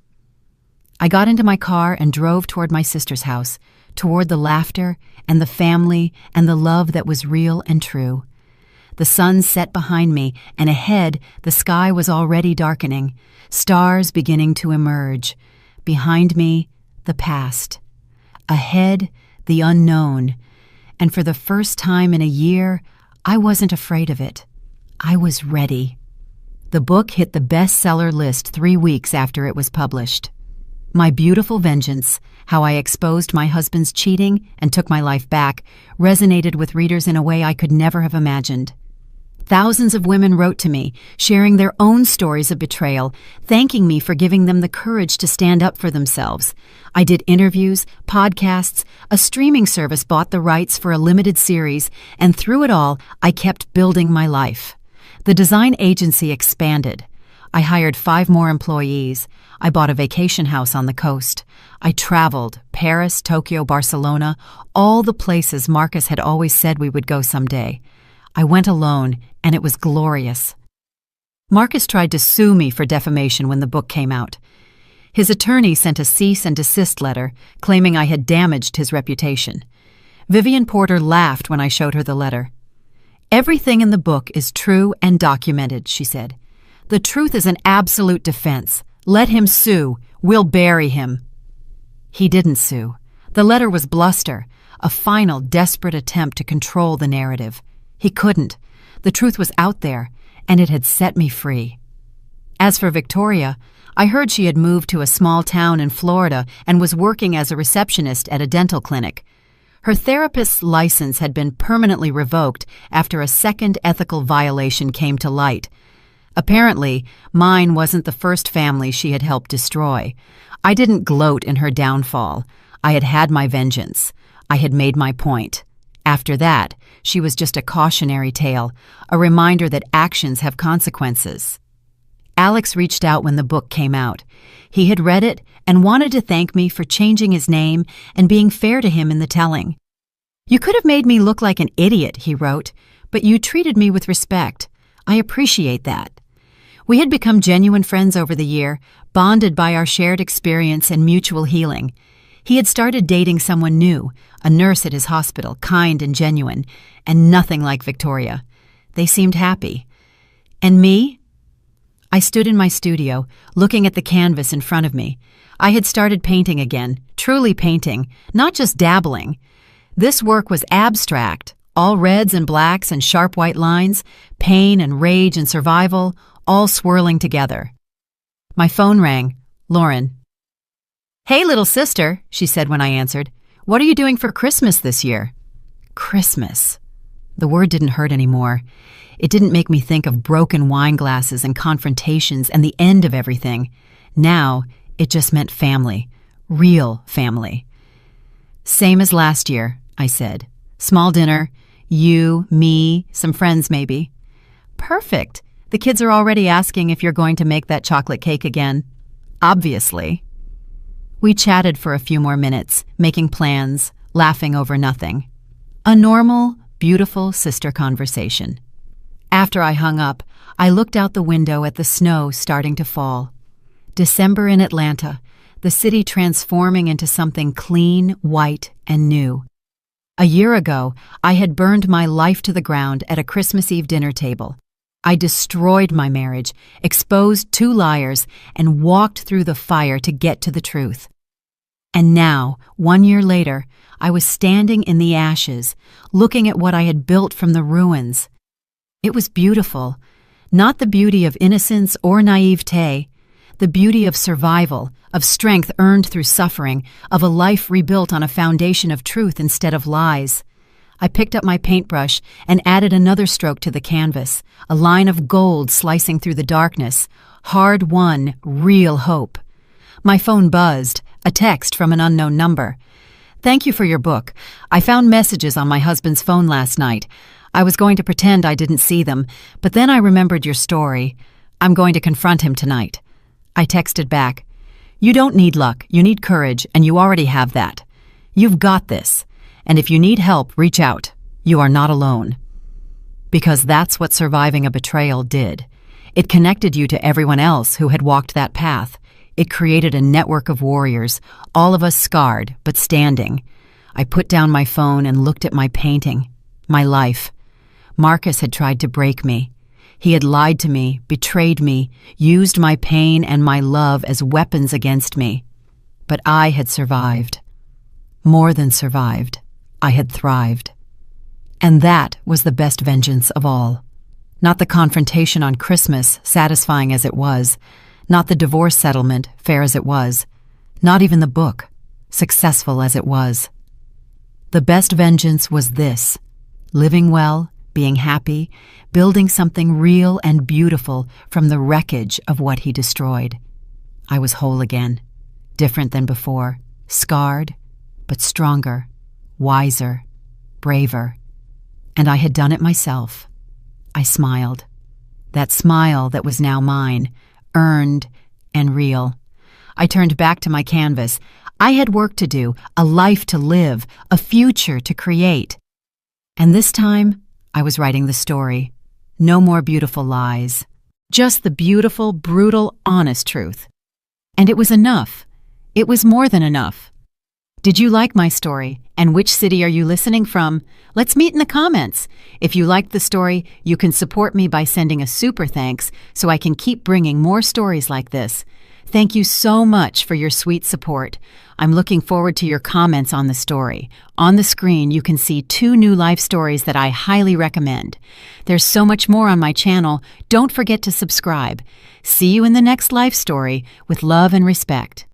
I got into my car and drove toward my sister's house, toward the laughter and the family and the love that was real and true. The sun set behind me, and ahead the sky was already darkening, stars beginning to emerge. Behind me, the past. Ahead, the unknown. And for the first time in a year, I wasn't afraid of it. I was ready. The book hit the bestseller list 3 weeks after it was published. My beautiful vengeance, how I exposed my husband's cheating and took my life back, resonated with readers in a way I could never have imagined. Thousands of women wrote to me, sharing their own stories of betrayal, thanking me for giving them the courage to stand up for themselves. I did interviews, podcasts, a streaming service bought the rights for a limited series, and through it all, I kept building my life. The design agency expanded. I hired 5 more employees. I bought a vacation house on the coast. I traveled, Paris, Tokyo, Barcelona, all the places Marcus had always said we would go someday. I went alone, and it was glorious. Marcus tried to sue me for defamation when the book came out. His attorney sent a cease and desist letter, claiming I had damaged his reputation. Vivian Porter laughed when I showed her the letter. "Everything in the book is true and documented," she said. "The truth is an absolute defense. Let him sue. We'll bury him." He didn't sue. The letter was bluster, a final, desperate attempt to control the narrative. He couldn't. The truth was out there, and it had set me free. As for Victoria, I heard she had moved to a small town in Florida and was working as a receptionist at a dental clinic. Her therapist's license had been permanently revoked after a second ethical violation came to light. Apparently, mine wasn't the first family she had helped destroy. I didn't gloat in her downfall. I had had my vengeance. I had made my point. After that, she was just a cautionary tale, a reminder that actions have consequences. Alex reached out when the book came out. He had read it and wanted to thank me for changing his name and being fair to him in the telling. "You could have made me look like an idiot," he wrote, "but you treated me with respect. I appreciate that." We had become genuine friends over the year, bonded by our shared experience and mutual healing. He had started dating someone new, a nurse at his hospital, kind and genuine, and nothing like Victoria. They seemed happy. And me? I stood in my studio, looking at the canvas in front of me. I had started painting again, truly painting, not just dabbling. This work was abstract, all reds and blacks and sharp white lines, pain and rage and survival, all swirling together. My phone rang. Lauren. "Hey, little sister," she said when I answered. "What are you doing for Christmas this year?" Christmas. The word didn't hurt anymore. It didn't make me think of broken wine glasses and confrontations and the end of everything. Now, it just meant family. Real family. "Same as last year," I said. "Small dinner. You, me, some friends maybe." "Perfect. The kids are already asking if you're going to make that chocolate cake again." "Obviously." We chatted for a few more minutes, making plans, laughing over nothing. A normal, beautiful sister conversation. After I hung up, I looked out the window at the snow starting to fall. December in Atlanta, the city transforming into something clean, white, and new. A year ago, I had burned my life to the ground at a Christmas Eve dinner table. I destroyed my marriage, exposed 2 liars, and walked through the fire to get to the truth. And now, 1 year later, I was standing in the ashes, looking at what I had built from the ruins. It was beautiful, not the beauty of innocence or naivete, the beauty of survival, of strength earned through suffering, of a life rebuilt on a foundation of truth instead of lies. I picked up my paintbrush and added another stroke to the canvas, a line of gold slicing through the darkness, hard-won, real hope. My phone buzzed, a text from an unknown number. "Thank you for your book. I found messages on my husband's phone last night. I was going to pretend I didn't see them, but then I remembered your story. I'm going to confront him tonight." I texted back, "You don't need luck, you need courage, and you already have that. You've got this. And if you need help, reach out. You are not alone." Because that's what surviving a betrayal did. It connected you to everyone else who had walked that path. It created a network of warriors, all of us scarred, but standing. I put down my phone and looked at my painting, my life. Marcus had tried to break me. He had lied to me, betrayed me, used my pain and my love as weapons against me. But I had survived. More than survived. I had thrived. And that was the best vengeance of all. Not the confrontation on Christmas, satisfying as it was. Not the divorce settlement, fair as it was. Not even the book, successful as it was. The best vengeance was this: living well, being happy, building something real and beautiful from the wreckage of what he destroyed. I was whole again, different than before, scarred, but stronger, wiser, braver. And I had done it myself. I smiled. That smile that was now mine, earned and real. I turned back to my canvas. I had work to do, a life to live, a future to create. And this time, I was writing the story. No more beautiful lies. Just the beautiful, brutal, honest truth. And it was enough. It was more than enough. Did you like my story? And which city are you listening from? Let's meet in the comments. If you liked the story, you can support me by sending a super thanks so I can keep bringing more stories like this. Thank you so much for your sweet support. I'm looking forward to your comments on the story. On the screen, you can see 2 new life stories that I highly recommend. There's so much more on my channel. Don't forget to subscribe. See you in the next life story with love and respect.